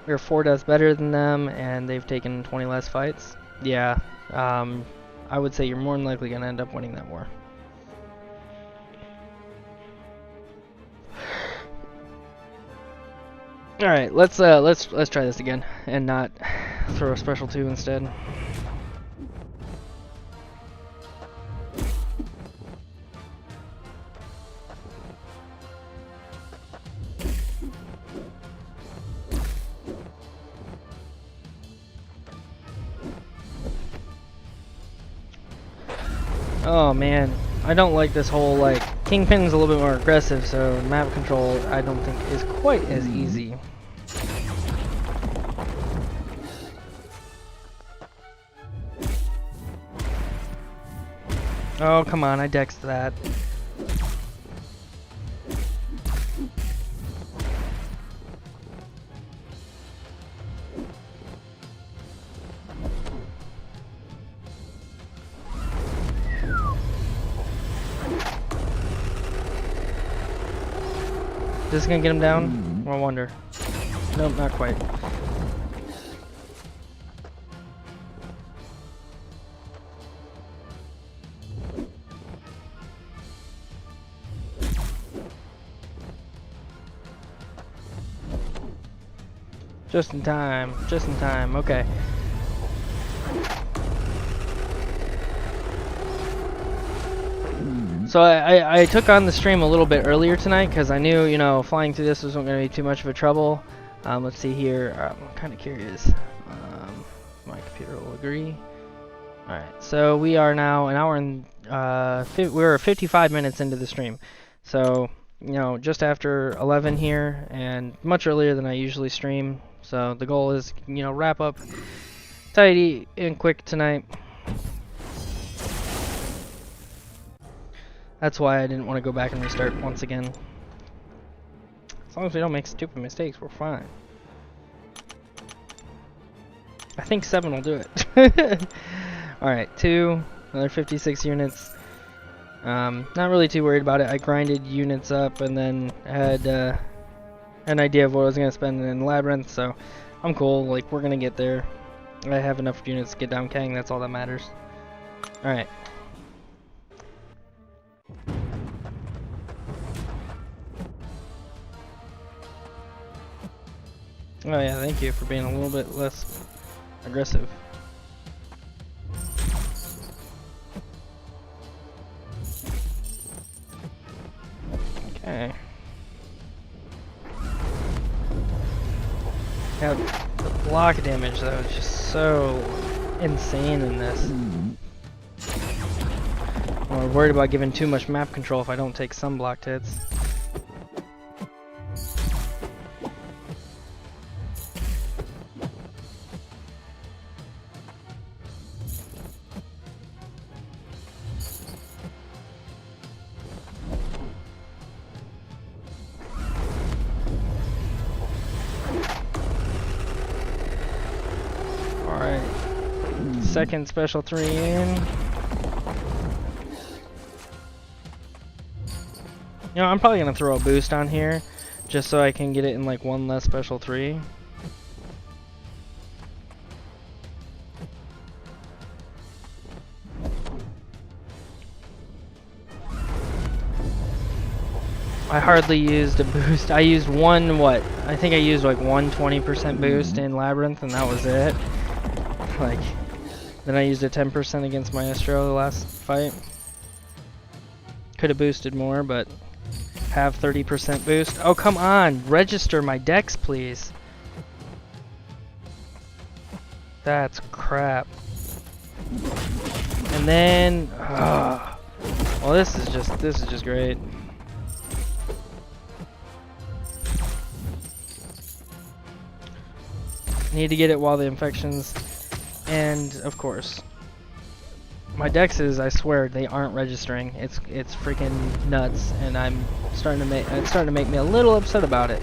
We're 4 deaths better than them, and they've taken 20 less fights. Yeah, I would say you're more than likely gonna end up winning that war. All right, let's try this again and not throw a special 2 instead. Oh man, I don't like this whole, like, Kingpin's a little bit more aggressive, so map control I don't think is quite as easy. Oh, come on, I dexed that. Is this gonna get him down? I wonder. Nope, not quite. Just in time, okay. So I took on the stream a little bit earlier tonight because I knew, you know, flying through this wasn't going to be too much of a trouble. Let's see here. I'm kind of curious. My computer will agree. Alright, so we are now an hour and we're 55 minutes into the stream. So, you know, just after 11 here and much earlier than I usually stream. So the goal is, you know, wrap up tidy and quick tonight. That's why I didn't want to go back and restart once again. As long as we don't make stupid mistakes, we're fine. I think 7 will do it. Alright, 2, another 56 units. Not really too worried about it. I grinded units up and then had an idea of what I was going to spend in Labyrinth, so I'm cool. Like, we're going to get there. I have enough units to get down Kang, that's all that matters. Alright. Oh yeah, thank you for being a little bit less aggressive. Okay. Yeah, the block damage though is just so insane in this. I'm worried about giving too much map control if I don't take some blocked hits. Second special 3 in. You know, I'm probably gonna throw a boost on here, just so I can get it in like one less special 3. I hardly used a boost. I used one, what? I think I used like 120% boost in Labyrinth, and that was it. Like, then I used a 10% against Maestro the last fight. Could have boosted more, but have 30% boost. Oh, come on! Register my dex, please. That's crap. And then, well, this is just great. Need to get it while the infections, and of course, my dexes, I swear, they aren't registering. It's freaking nuts, and it's starting to make me a little upset about it.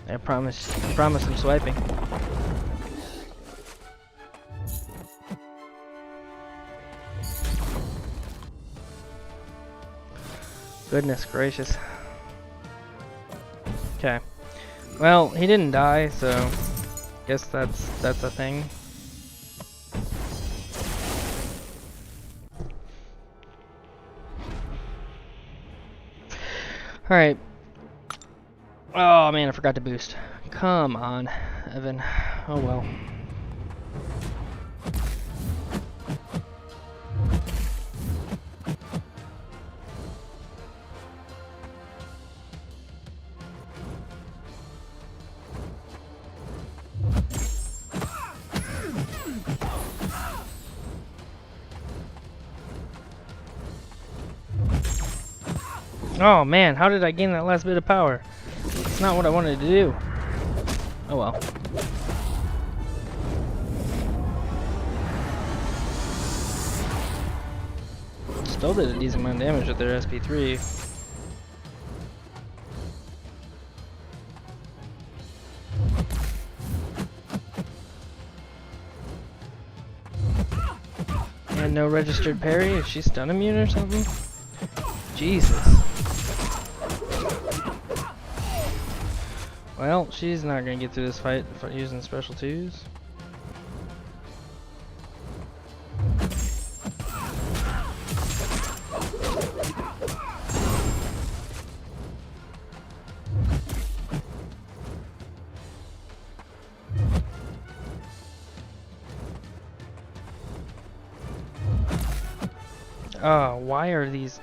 I promise I'm swiping. Goodness gracious. Okay. Well, he didn't die, so guess that's a thing. All right. Oh man, I forgot to boost. Come on, Evan. Oh well. Oh man, how did I gain that last bit of power? It's not what I wanted to do. Oh well. Still did a decent amount of damage with their SP3. And no registered parry? Is she stun immune or something? Jesus. Well, she's not gonna get through this fight using special 2s. Oh, why are these...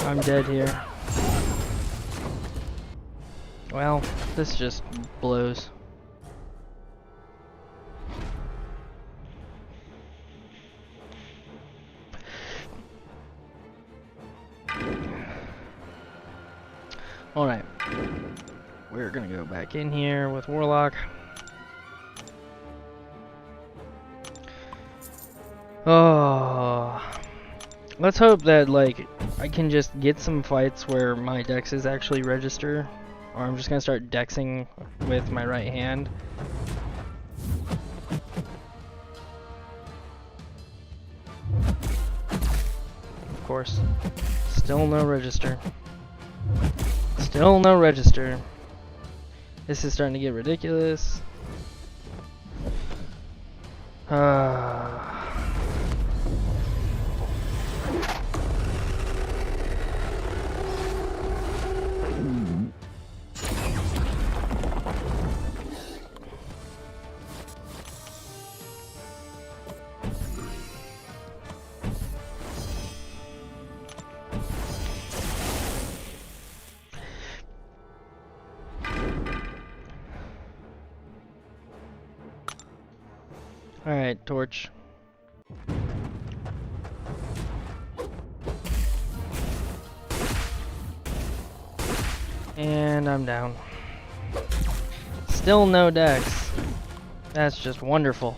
I'm dead here. Well, this just blows. Alright. We're gonna go back in here with Warlock. Oh, let's hope that like I can just get some fights where my dexes actually register, or I'm just gonna start dexing with my right hand. Of course, still no register. Still no register. This is starting to get ridiculous. Alright, torch. And I'm down. Still no dex. That's just wonderful.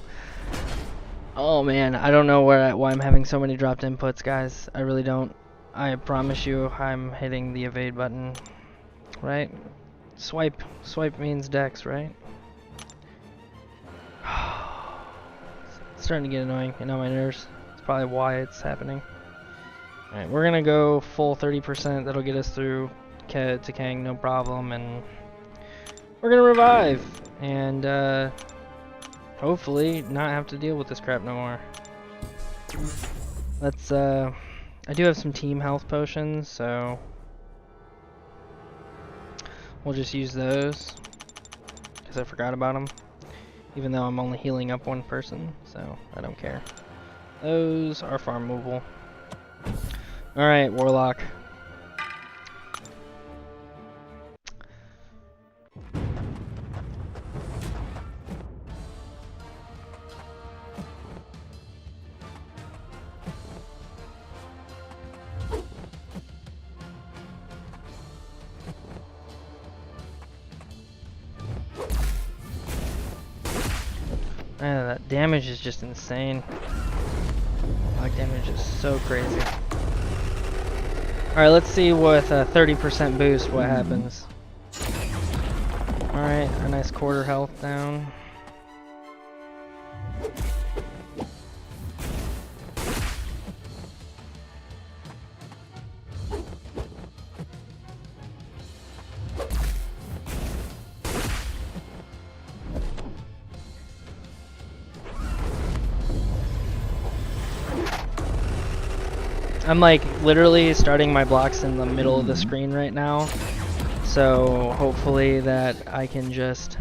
Oh man, I don't know why I'm having so many dropped inputs, guys. I really don't. I promise you I'm hitting the evade button. Right? Swipe means dex, right? It's starting to get annoying and on my nerves. It's probably why it's happening. Alright, we're gonna go full 30%. That'll get us through to Kang, no problem. And we're gonna revive. And hopefully not have to deal with this crap no more. Let's, I do have some team health potions, so we'll just use those. Because I forgot about them. Even though I'm only healing up one person, so I don't care. Those are farmable. Alright, Warlock. Man, that damage is just insane. Black damage is so crazy. Alright, let's see with a 30% boost what happens. Alright, a nice quarter health down. I'm like literally starting my blocks in the middle of the screen right now, so hopefully that I can just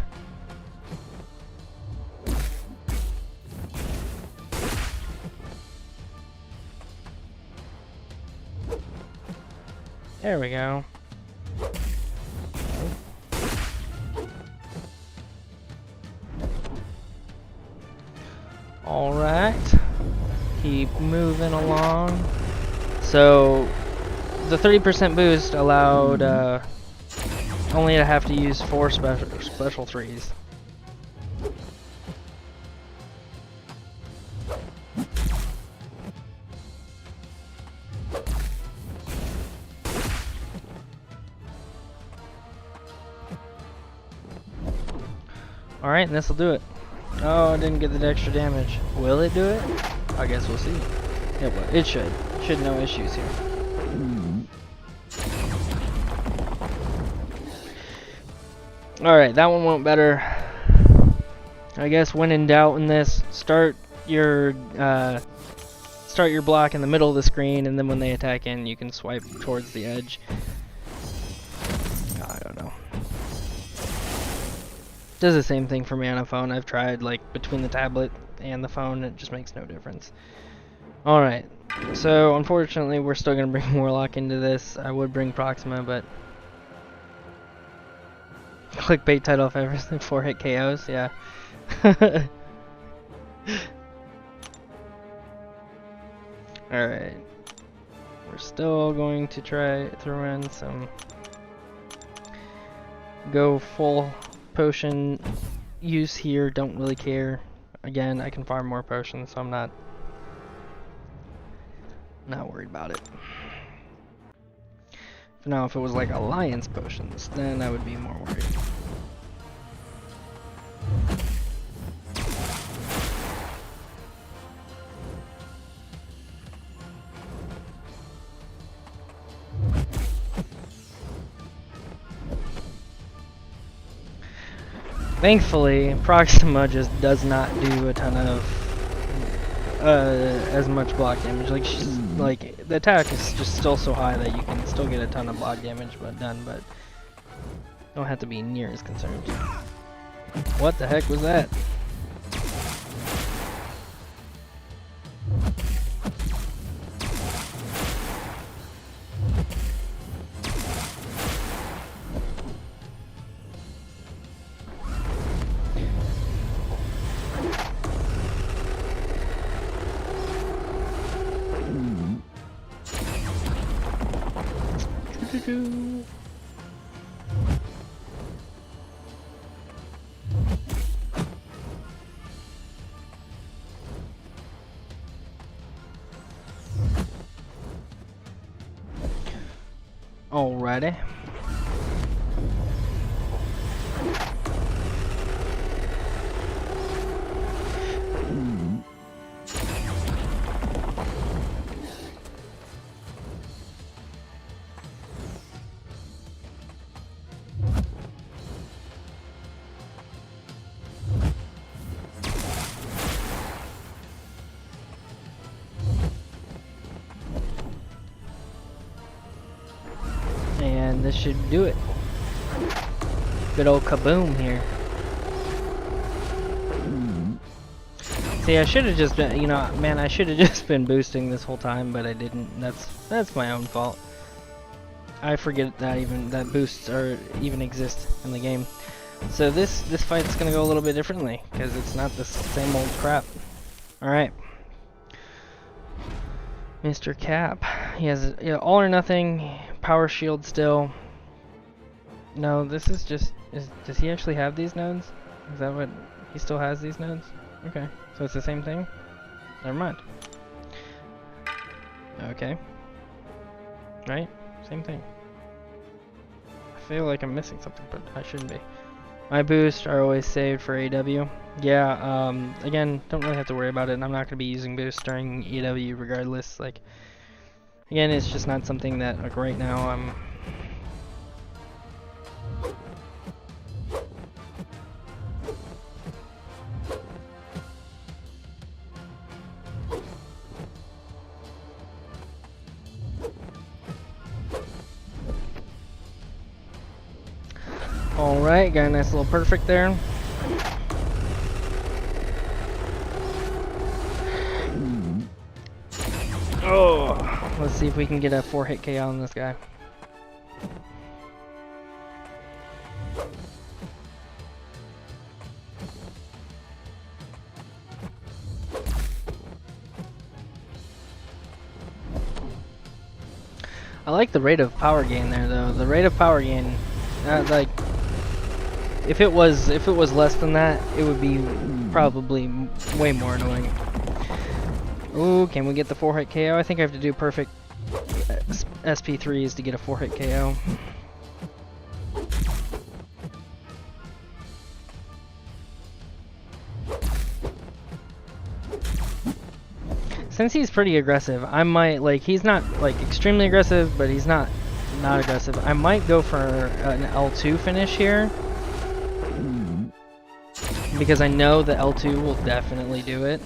there we go. Alright, keep moving along. So, the 30% boost allowed only to have to use 4 special 3s. Alright, and this will do it. Oh, I didn't get the extra damage. Will it do it? I guess we'll see. Yeah, well, it should. Should no issues here. Alright, that one went better. I guess when in doubt in this, start your block in the middle of the screen, and then when they attack in, you can swipe towards the edge. I don't know. Does the same thing for me on a phone. I've tried like between the tablet and the phone, it just makes no difference. Alright, so unfortunately we're still going to bring Warlock into this. I would bring Proxima, but clickbait title of everything, 4-hit KOs, yeah. Alright, we're still going to try throw in some go full potion use here, don't really care. Again, I can farm more potions, so I'm not worried about it. Now, if it was like alliance potions, then I would be more worried. Thankfully, Proxima just does not do a ton of as much block damage. Like she's like the attack is just still so high that you can still get a ton of block damage but don't have to be near as concerned. What the heck was that? Alrighty. this should do it. Good old kaboom here. See, I should have just been, you know, man, I should have just been boosting this whole time, but I didn't. That's my own fault. I forget that boosts even exist in the game. So this fight's gonna go a little bit differently because it's not the same old crap. All right, Mr. Cap. He has all or nothing, power shield still. No, this is just. Does he actually have these nodes? Is that what he still has these nodes? Okay, so it's the same thing. Never mind. Okay. Right? Same thing. I feel like I'm missing something, but I shouldn't be. My boosts are always saved for AW. Yeah, again, don't really have to worry about it, and I'm not going to be using boosts during AW regardless. Like, again, it's just not something that, like, right now I'm... Alright, got a nice little perfect there. Oh, let's see if we can get a 4-hit KO on this guy. I like the rate of power gain there, though. The rate of power gain, like, if it was less than that, it would be probably way more annoying. Ooh, can we get the 4-hit KO? I think I have to do perfect SP3s to get a 4-hit KO. Since he's pretty aggressive, I might, like, he's not, like, extremely aggressive, but he's not aggressive. I might go for an L2 finish here. Because I know the L2 will definitely do it.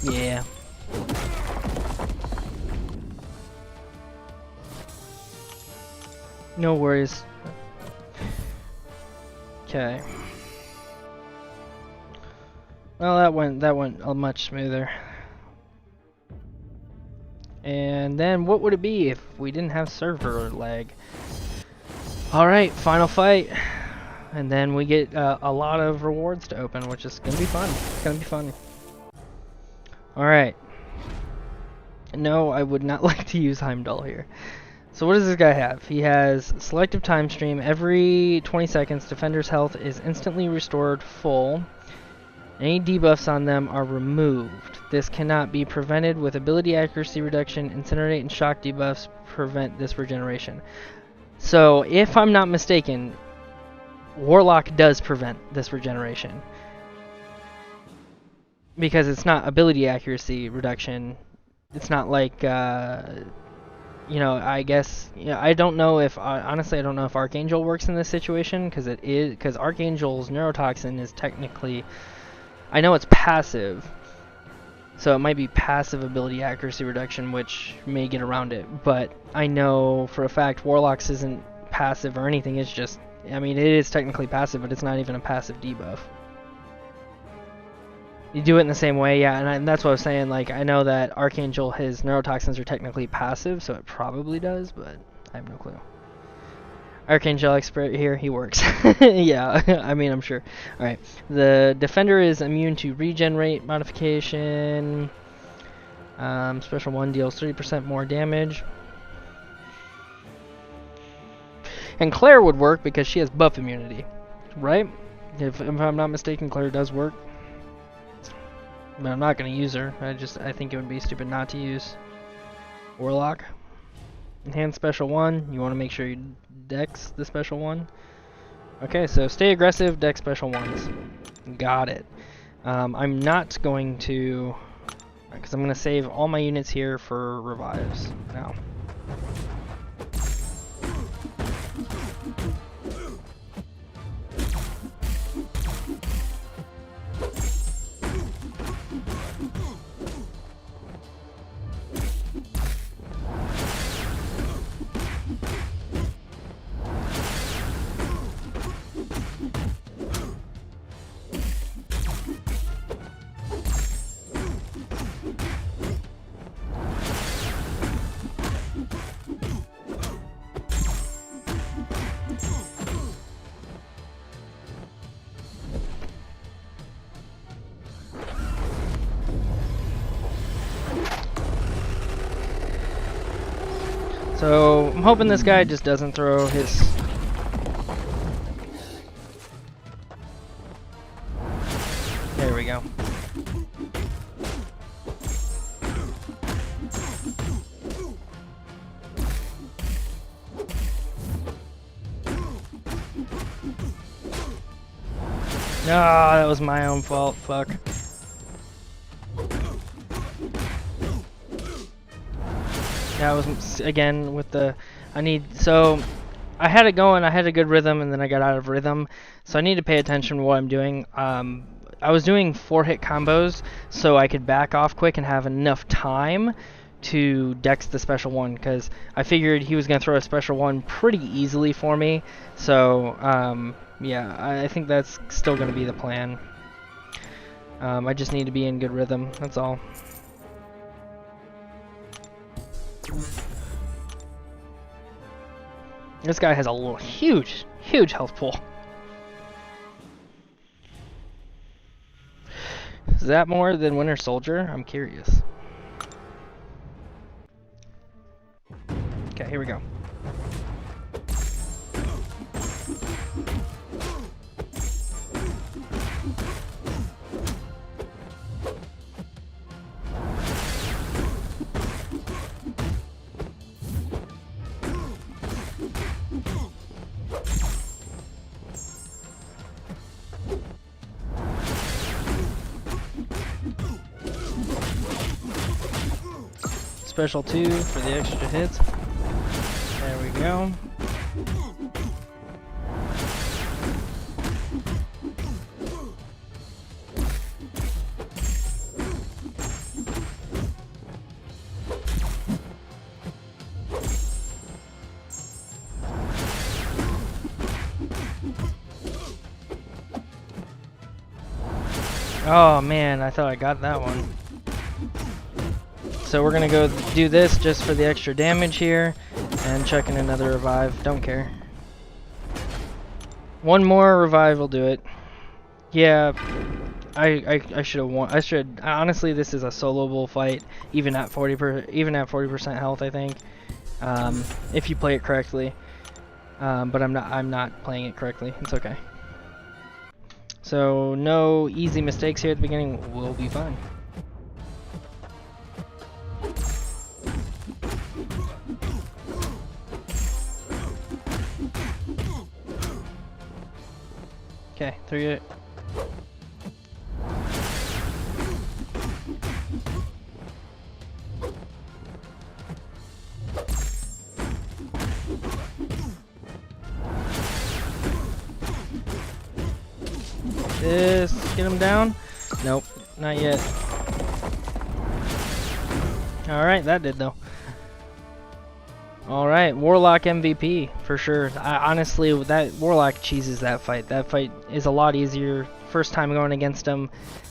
Yeah. No worries. Okay. Well, that went much smoother. And then what would it be if we didn't have server lag? Alright, final fight. And then we get a lot of rewards to open, which is gonna be fun. It's gonna be fun. Alright. No, I would not like to use Heimdall here. So what does this guy have? He has selective time stream. Every 20 seconds, defender's health is instantly restored full. Any debuffs on them are removed. This cannot be prevented with ability accuracy reduction. Incinerate and shock debuffs prevent this regeneration. So, if I'm not mistaken, Warlock does prevent this regeneration. Because it's not ability accuracy reduction. It's not like, you know, I guess, you know, I don't know if, honestly, I don't know if Archangel works in this situation, because Archangel's neurotoxin is technically, I know it's passive, so it might be passive ability accuracy reduction, which may get around it, but I know for a fact Warlock's isn't passive or anything, it's just, I mean, it is technically passive, but it's not even a passive debuff. You do it in the same way, yeah, and that's what I was saying, like, I know that Archangel, his neurotoxins are technically passive, so it probably does, but I have no clue. Archangel expert here, he works. Yeah, I mean, I'm sure. Alright, the defender is immune to regenerate modification. Special 1 deals 30% more damage. And Claire would work because she has buff immunity, right? If I'm not mistaken, Claire does work. But I'm not going to use her. I think it would be stupid not to use Warlock. Enhanced special 1. You want to make sure you dex the special 1. Okay, so stay aggressive, dex special 1s. Got it. I'm not going to, because I'm going to save all my units here for revives now. So I'm hoping this guy just doesn't throw his... There we go. Ah, that was my own fault. Fuck. That was again with the so I had it going, I had a good rhythm, and then I got out of rhythm, so I need to pay attention to what I'm doing. I was doing 4-hit combos so I could back off quick and have enough time to dex the special one, because I figured he was going to throw a special one pretty easily for me. So yeah, I think that's still going to be the plan. I just need to be in good rhythm, that's all. This guy has a huge health pool. Is that more than Winter Soldier? I'm curious. Okay, here we go. Special 2 for the extra hits. There we go. Oh man, I thought I got that one. So we're gonna go do this just for the extra damage here, and check in another revive. Don't care. One more revive will do it. Yeah, I should have won. Honestly, this is a soloable fight, even at 40% health. I think, if you play it correctly. But I'm not playing it correctly. It's okay. So no easy mistakes here at the beginning. We'll be fine. Okay, 3. This, get him down? Nope, not yet. Alright, that did though. Alright, Warlock MVP for sure. Honestly, that Warlock cheeses that fight. That fight is a lot easier. First time going against him,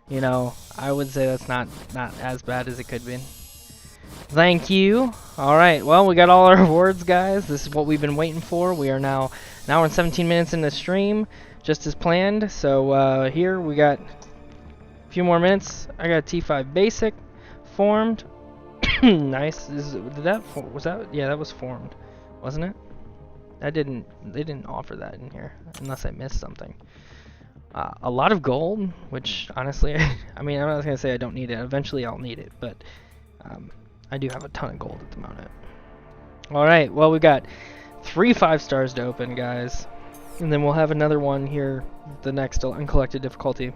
you know, I would say that's not as bad as it could be. Thank you. Alright, well, we got all our rewards, guys. This is what we've been waiting for. We are now an hour and 17 minutes in the stream, just as planned. So here we got a few more minutes. I got T5 basic formed. Nice. Yeah, that was formed, wasn't it? They didn't offer that in here, unless I missed something. A lot of gold, which honestly, I mean, I'm not gonna say I don't need it. Eventually, I'll need it, but I do have a ton of gold at the moment. All right, well, we got 3 5-stars to open, guys, and then we'll have another one here, the next uncollected difficulty,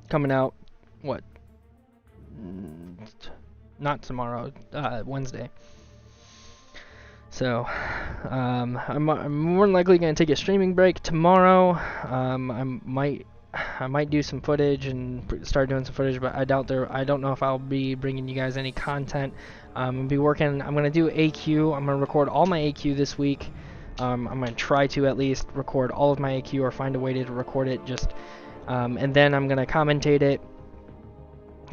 coming out. What? Not tomorrow, Wednesday. So, I'm more than likely going to take a streaming break tomorrow. I might do some footage and start doing some footage, but I don't know if I'll be bringing you guys any content. I'm going to do AQ. I'm going to record all my AQ this week. I'm going to try to at least record all of my AQ, or find a way to record it, and then I'm going to commentate it.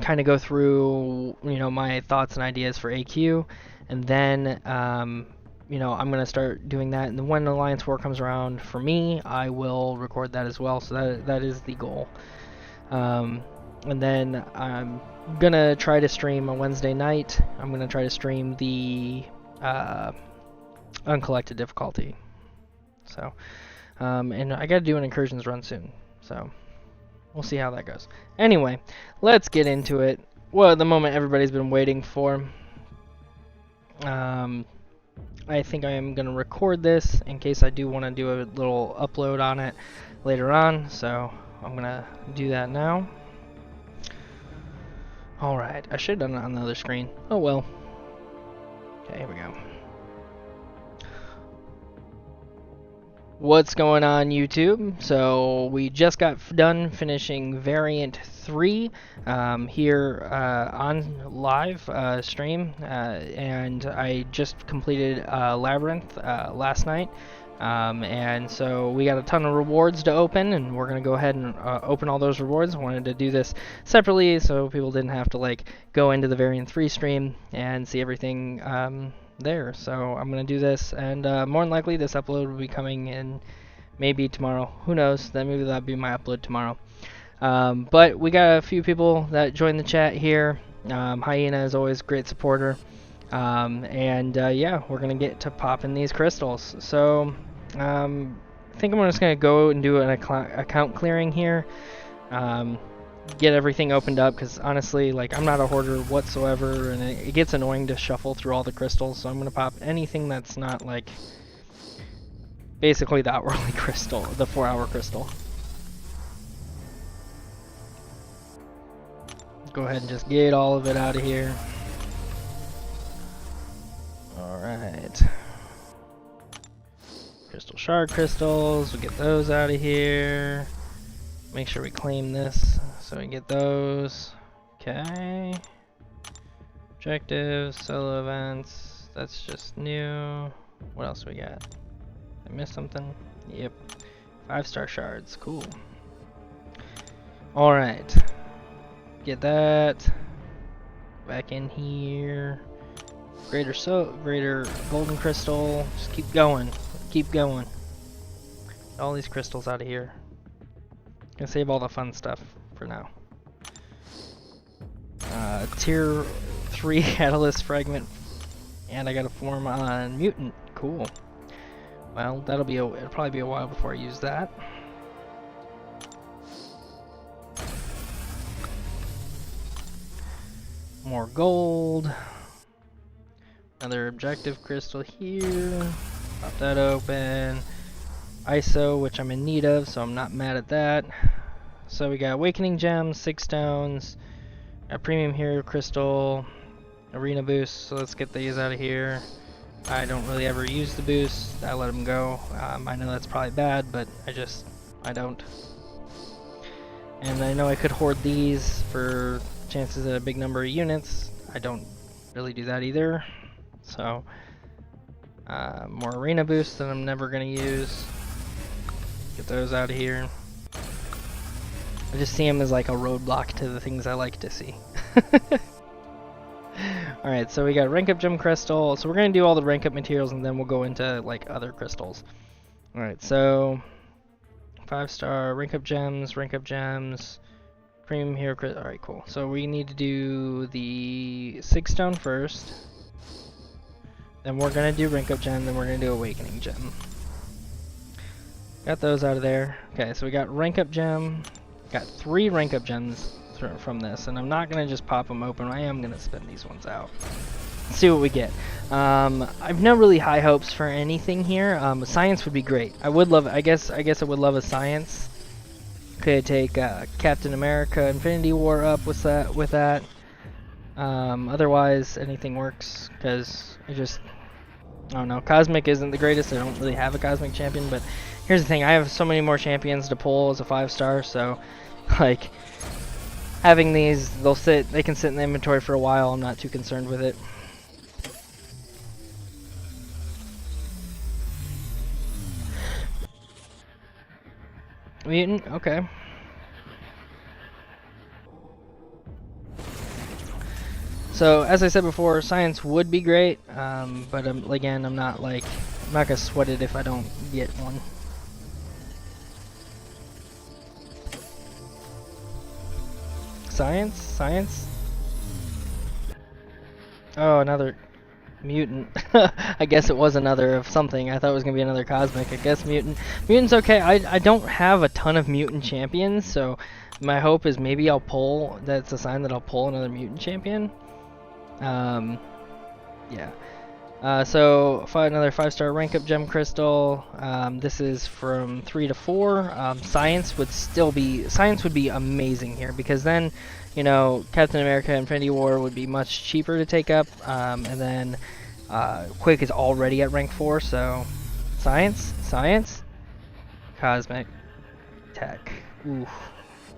Kind of go through, you know, my thoughts and ideas for AQ, and then, you know, I'm gonna start doing that. And when Alliance War comes around for me, I will record that as well. So that is the goal. And then I'm gonna try to stream on Wednesday night. I'm gonna try to stream the uncollected difficulty. So, and I gotta do an incursions run soon, so we'll see how that goes. Anyway, let's get into it. Well, the moment everybody's been waiting for. I think I am gonna record this in case I do want to do a little upload on it later on, so I'm gonna do that now. Alright, I should have done it on the other screen. Oh well. Okay, here we go. What's going on, YouTube? So we just got done finishing Variant 3 here on live stream, and I just completed Labyrinth last night. And so we got a ton of rewards to open, and we're going to go ahead and open all those rewards. I wanted to do this separately so people didn't have to like go into the Variant 3 stream and see everything there. So I'm going to do this, and more than likely this upload will be coming in maybe tomorrow. Who knows? Then maybe that'll be my upload tomorrow. But we got a few people that joined the chat here. Hyena is always a great supporter. Yeah, we're going to get to popping these crystals. So I think I'm just going to go and do an account clearing here. Get everything opened up, because honestly, like, I'm not a hoarder whatsoever, and it gets annoying to shuffle through all the crystals, so I'm going to pop anything that's not, like, basically the hourly crystal, the 4-hour crystal. Go ahead and just get all of it out of here. Alright. Crystal shard crystals, we'll get those out of here. Make sure we claim this so we get those. Okay. Objectives, solo events, that's just new. What else we got? Did I miss something? Yep. 5-star shards, cool. Alright. Get that. Back in here. Greater golden crystal. Just keep going. Keep going. All these crystals out of here. Gonna save all the fun stuff for now. Tier 3 catalyst fragment, and I got a form on mutant. Cool. Well, it'll probably be a while before I use that. More gold. Another objective crystal here. Pop that open. ISO, which I'm in need of, so I'm not mad at that. So we got Awakening Gems, 6 stones, a Premium Hero Crystal, Arena Boost, so let's get these out of here. I don't really ever use the boost, I let them go. I know that's probably bad, but I don't. And I know I could hoard these for chances at a big number of units. I don't really do that either. So, more Arena Boost that I'm never going to use. Get those out of here. I just see them as like a roadblock to the things I like to see. Alright, so we got rank up gem crystal. So we're going to do all the rank up materials, and then we'll go into like other crystals. Alright, so 5-star rank up gems, premium hero crystal. Alright, cool. So we need to do the 6 stone first. Then we're going to do rank up gem, then we're going to do awakening gem. Got those out of there. Okay, so we got rank up gem. Got 3 rank up gems from this, and I'm not gonna just pop them open. I am gonna spin these ones out. Let's see what we get. I've no really high hopes for anything here. Science would be great. I would love. I guess I would love a science. Could take Captain America Infinity War up with that. Otherwise, anything works, because I don't know. Cosmic isn't the greatest. I don't really have a Cosmic champion, but here's the thing. I have so many more champions to pull as a 5-star, so like having these, they can sit in the inventory for a while. I'm not too concerned with it. Mutant, okay. So as I said before, science would be great, but again, I'm not gonna sweat it if I don't get one. Science? Oh, another. Mutant. I guess it was another of something. I thought it was gonna be another cosmic. I guess mutant. Mutant's okay. I don't have a ton of mutant champions, so my hope is maybe I'll pull. That's a sign that I'll pull another mutant champion. Yeah. So another 5-star rank up gem crystal. This is from 3 to 4. Science would be amazing here, because then, you know, Captain America Infinity War would be much cheaper to take up, and then Quick is already at rank 4, so science, cosmic, tech. Ooh,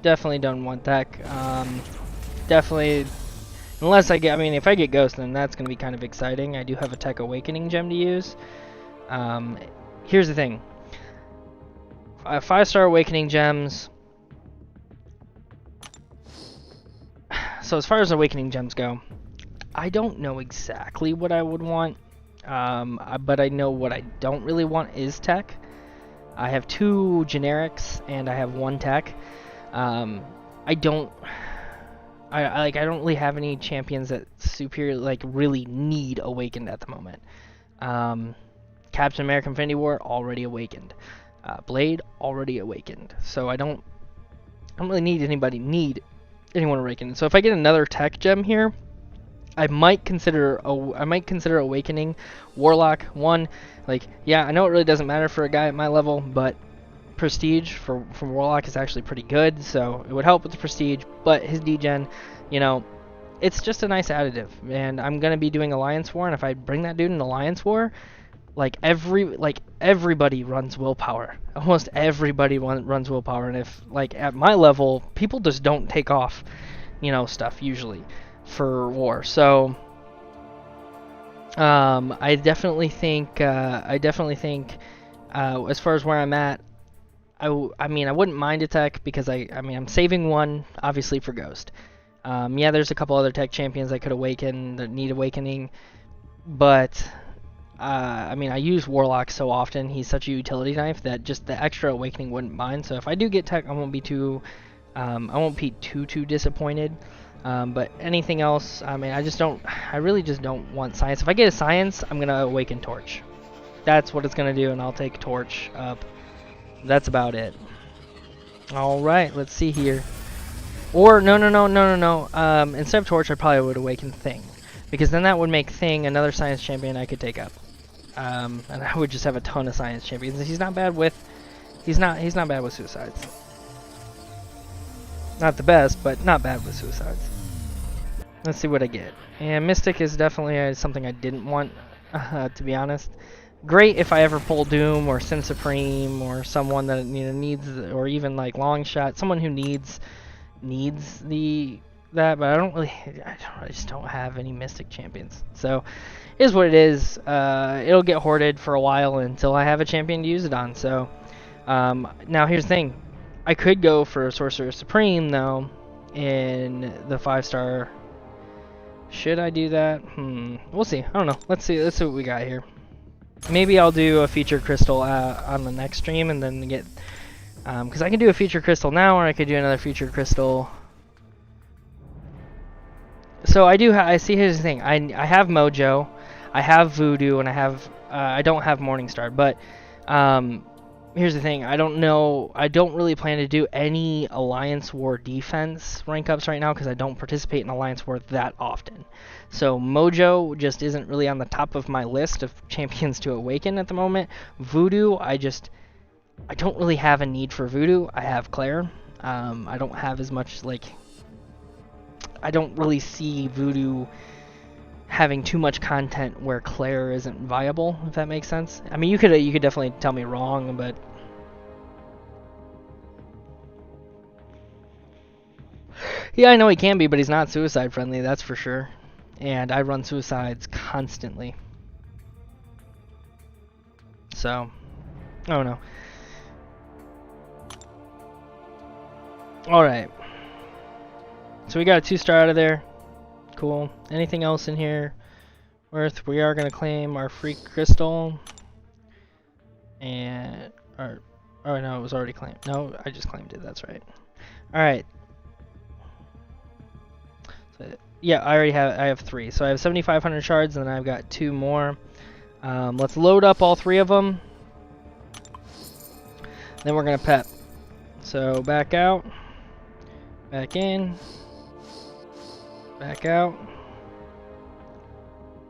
definitely don't want tech. Definitely. Unless I mean, if I get Ghost, then that's going to be kind of exciting. I do have a Tech Awakening gem to use. Here's the thing. 5-star Awakening gems. So as far as Awakening gems go, I don't know exactly what I would want. But I know what I don't really want is Tech. I have 2 generics, and I have 1 Tech. I don't really have any champions that really need awakened at the moment. Captain America Infinity War already awakened. Blade already awakened. So I don't really need anyone awakened. So if I get another tech gem here, I might consider awakening Warlock. Yeah, I know it really doesn't matter for a guy at my level, but prestige from Warlock is actually pretty good, so it would help with the prestige, but his degen, you know, it's just a nice additive. And I'm gonna be doing Alliance War, and if I bring that dude in Alliance War, everybody runs willpower. Almost everybody runs willpower, and if at my level, people just don't take off, you know, stuff usually for war. So I definitely think as far as where I'm at, I mean, I wouldn't mind a tech, because I'm saving 1, obviously, for Ghost. Yeah, there's a couple other tech champions I could awaken that need awakening, but I mean, I use Warlock so often. He's such a utility knife that just the extra awakening wouldn't mind. So if I do get tech, I won't be too disappointed. But anything else, I mean, I really just don't want science. If I get a science, I'm gonna awaken Torch. That's what it's gonna do, and I'll take Torch up. That's about it. Alright, let's see here. Or, no. Instead of Torch, I probably would awaken Thing, because then that would make Thing another science champion I could take up. And I would just have a ton of science champions. He's not bad with suicides. Not the best, but not bad with suicides. Let's see what I get. And Mystic is definitely something I didn't want, to be honest. Great if I ever pull Doom or Sin Supreme or someone that needs, or even Long Shot, someone who needs that, but I just don't have any Mystic champions. So, it is what it is. It'll get hoarded for a while until I have a champion to use it on. So, now here's the thing. I could go for a Sorcerer Supreme, though, in the 5-star. Should I do that? We'll see. I don't know. Let's see what we got here. Maybe I'll do a feature crystal on the next stream, and then get, because I can do a feature crystal now, or I could do another feature crystal. So I see. Here's the thing. I have Mojo, I have Voodoo, and I don't have Morningstar. But here's the thing. I don't really plan to do any Alliance War defense rank ups right now, because I don't participate in Alliance War that often. So Mojo just isn't really on the top of my list of champions to awaken at the moment. Voodoo, I don't really have a need for Voodoo. I have Claire. I don't have as much, I don't really see Voodoo having too much content where Claire isn't viable, if that makes sense. I mean, you could definitely tell me wrong, but yeah, I know he can be, but he's not suicide friendly, that's for sure. And I run suicides constantly. So, I don't know. Alright. So we got a 2-star out of there. Cool. Anything else in here? We are going to claim our free crystal. And, oh no, it was already claimed. No, I just claimed it, that's right. Alright. Yeah, I have 3. So I have 7,500 shards, and then I've got 2 more. Let's load up all 3 of them. Then we're gonna pep. So back out, back in, back out,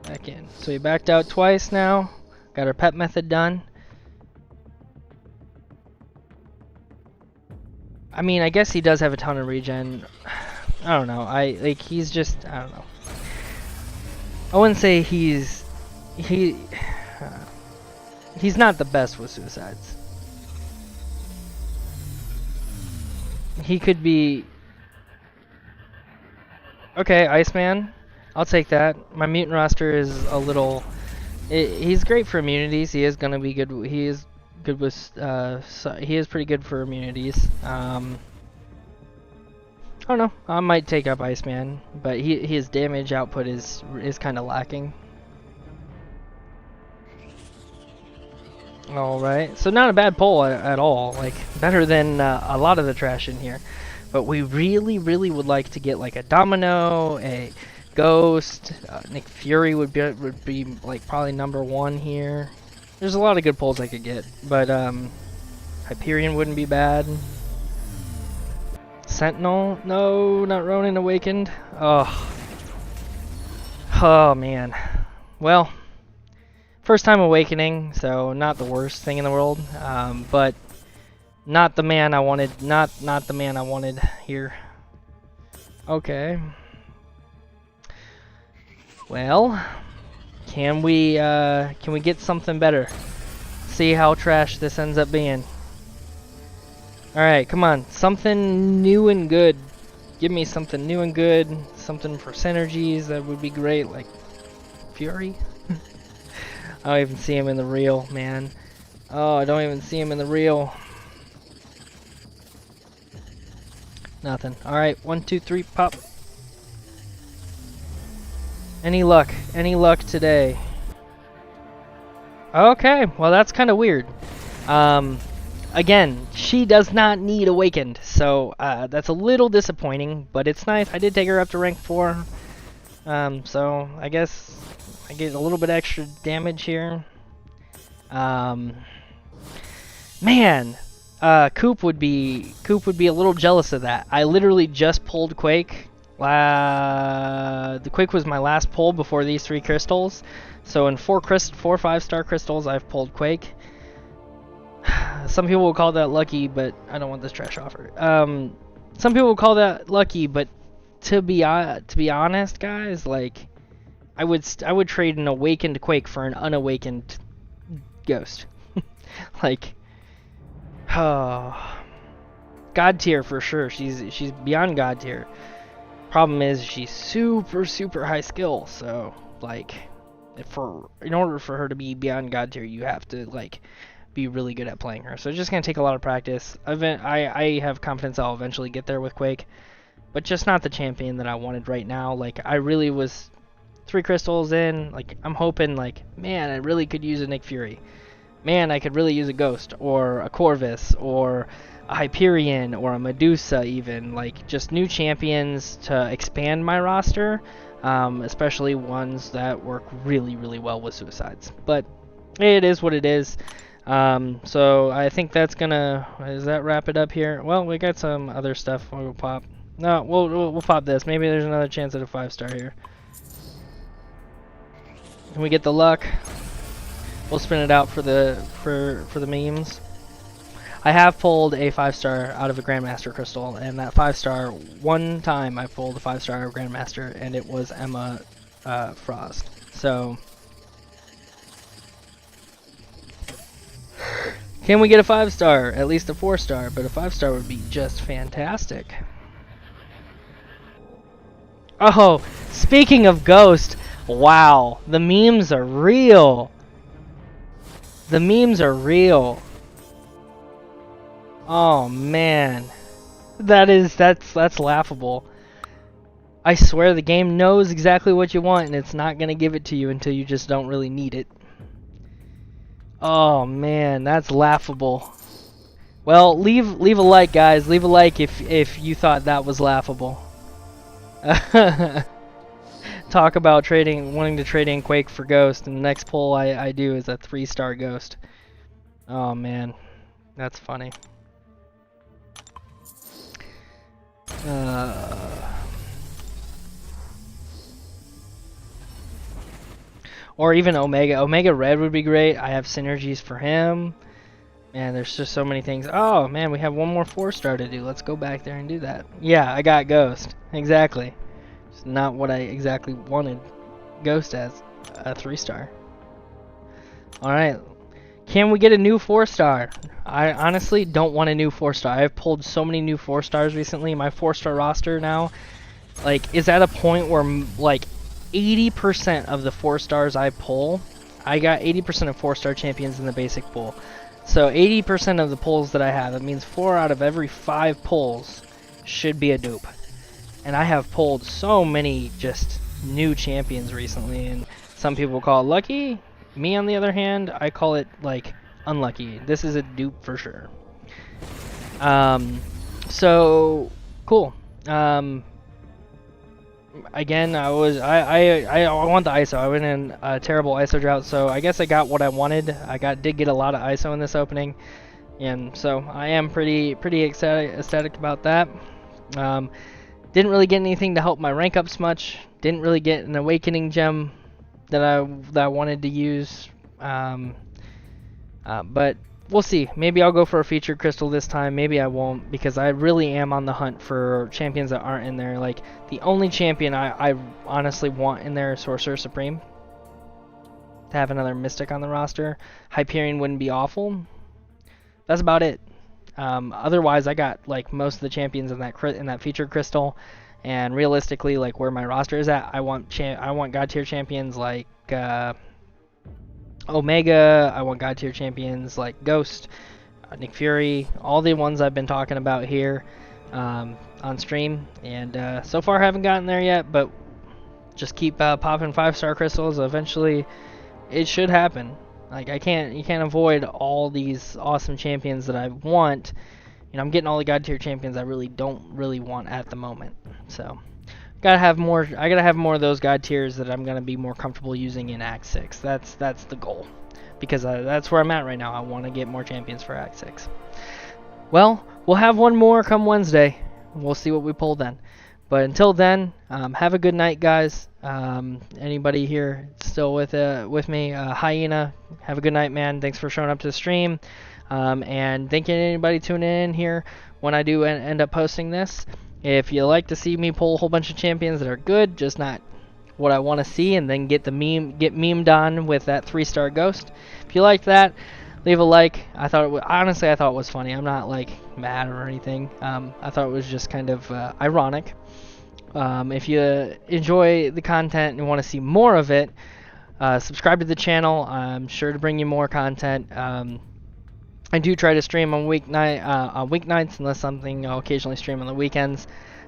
back in. So we backed out twice now. Got our pep method done. I mean, I guess he does have a ton of regen. I don't know. He's just, I don't know. I wouldn't say he's not the best with suicides. He could be okay, Iceman. I'll take that. My mutant roster is a little. He's great for immunities. He is gonna be good. He is good with. He is pretty good for immunities. I don't know. I might take up Iceman, but his damage output is kind of lacking. All right, so not a bad pull at all. Like better than a lot of the trash in here. But we really would like to get like a Domino, a Ghost. Nick Fury would be like probably #1 here. There's a lot of good pulls I could get, but Hyperion wouldn't be bad. Sentinel? No, not Ronin Awakened. Oh man. Well, first time awakening, so not the worst thing in the world, but not the man I wanted. Not the man I wanted here. Okay. Well, can we get something better? See how trash this ends up being. Alright, come on. Something new and good. Give me something new and good. Something for synergies. That would be great. Like Fury? I don't even see him in the reel, man. Oh, I don't even see him in the reel. Nothing. Alright, 1, 2, 3, pop. Any luck? Any luck today? Okay, well that's kind of weird. Again, she does not need Awakened, so that's a little disappointing, but it's nice. I did take her up to rank 4, so I guess I get a little bit extra damage here. Man, Coop would be a little jealous of that. I literally just pulled Quake. The Quake was my last pull before these 3 crystals. So in 4 5-star crystals, I've pulled Quake. Some people will call that lucky, but I don't want this trash offer. Some people will call that lucky, but to be honest, guys, like I would trade an awakened Quake for an unawakened Ghost. Like, God tier for sure. She's beyond God tier. Problem is she's super high skill. So like, in order for her to be beyond God tier, you have to like be really good at playing her. So it's just gonna take a lot of practice. I have confidence I'll eventually get there with Quake, but just not the champion that I wanted right now. Like I really was 3 crystals in. Like I'm hoping like, man, I really could use a Nick Fury. Man, I could really use a Ghost or a Corvus or a Hyperion or a Medusa even. Like just new champions to expand my roster, especially ones that work really well with suicides. But it is what it is. So I think that's gonna, does that wrap it up here? Well, we got some other stuff we'll pop. No, we'll pop this. Maybe there's another chance at a 5-star here. Can we get the luck? We'll spin it out for the memes. I have pulled a 5-star out of a Grandmaster crystal, and that 5-star, one time I pulled a 5-star Grandmaster, and it was Emma Frost. So can we get a 5-star? At least a 4-star, but a 5-star would be just fantastic. Oh, speaking of Ghost, wow, the memes are real. The memes are real. Oh man, that's laughable. I swear the game knows exactly what you want, and it's not gonna give it to you until you just don't really need it. Oh man, that's laughable. Well, leave a like, guys. Leave a like if you thought that was laughable. Talk about wanting to trade in Quake for Ghost, and the next pull I do is a 3-star Ghost. Oh man, that's funny. Or even Omega. Omega Red would be great. I have synergies for him. Man, there's just so many things. Oh man, we have one more 4-star to do. Let's go back there and do that. Yeah, I got Ghost. Exactly. It's not what I exactly wanted Ghost as. A 3-star. Alright. Can we get a new 4-star? I honestly don't want a new 4-star. I've pulled so many new 4-stars recently. My 4-star roster now, like, is at a point where, like, 80% of the 4-stars I pull, I got 80% of 4-star champions in the basic pool. So 80% of the pulls that I have, it means 4 out of every 5 pulls should be a dupe. And I have pulled so many just new champions recently, and some people call it lucky. Me, on the other hand, I call it, like, unlucky. This is a dupe for sure. So, cool. Again, I want the ISO. I went in a terrible ISO drought, so I guess I got what I wanted. Did get a lot of ISO in this opening, and so I am pretty ecstatic about that. Didn't really get anything to help my rank ups much. Didn't really get an awakening gem that I wanted to use. But we'll see. Maybe I'll go for a featured crystal this time. Maybe I won't, because I really am on the hunt for champions that aren't in there. Like, the only champion I honestly want in there is Sorcerer Supreme. To have another Mystic on the roster. Hyperion wouldn't be awful. That's about it. Otherwise, I got, like, most of the champions in that featured crystal. And realistically, like, where my roster is at, I want god tier champions like Omega. I want god tier champions like Ghost, Nick Fury, all the ones I've been talking about here on stream. And so far, I haven't gotten there yet, but just keep popping 5-star crystals. Eventually, it should happen. Like, you can't avoid all these awesome champions that I want. You know, I'm getting all the god tier champions I don't really want at the moment. So, I gotta have more of those god tiers that I'm gonna be more comfortable using in Act 6. That's the goal, because that's where I'm at right now. I want to get more champions for Act 6. Well, we'll have one more come Wednesday. We'll see what we pull then. But until then, have a good night, guys. Anybody here still with me? Hyena, have a good night, man. Thanks for showing up to the stream. And thank you to anybody tuning in here when I do end up posting this. If you like to see me pull a whole bunch of champions that are good, just not what I want to see, and then get memed on with that 3-star Ghost. If you like that, leave a like. Honestly, I thought it was funny. I'm not, like, mad or anything. I thought it was just kind of ironic. If you enjoy the content and want to see more of it, subscribe to the channel. I'm sure to bring you more content. I do try to stream on weeknights, unless something. I'll occasionally stream on the weekends.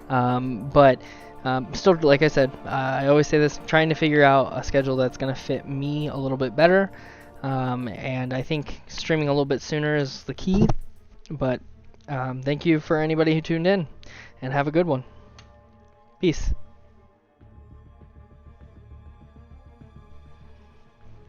But still, like I said, I always say this, trying to figure out a schedule that's going to fit me a little bit better. And I think streaming a little bit sooner is the key. But thank you for anybody who tuned in, and have a good one. Peace.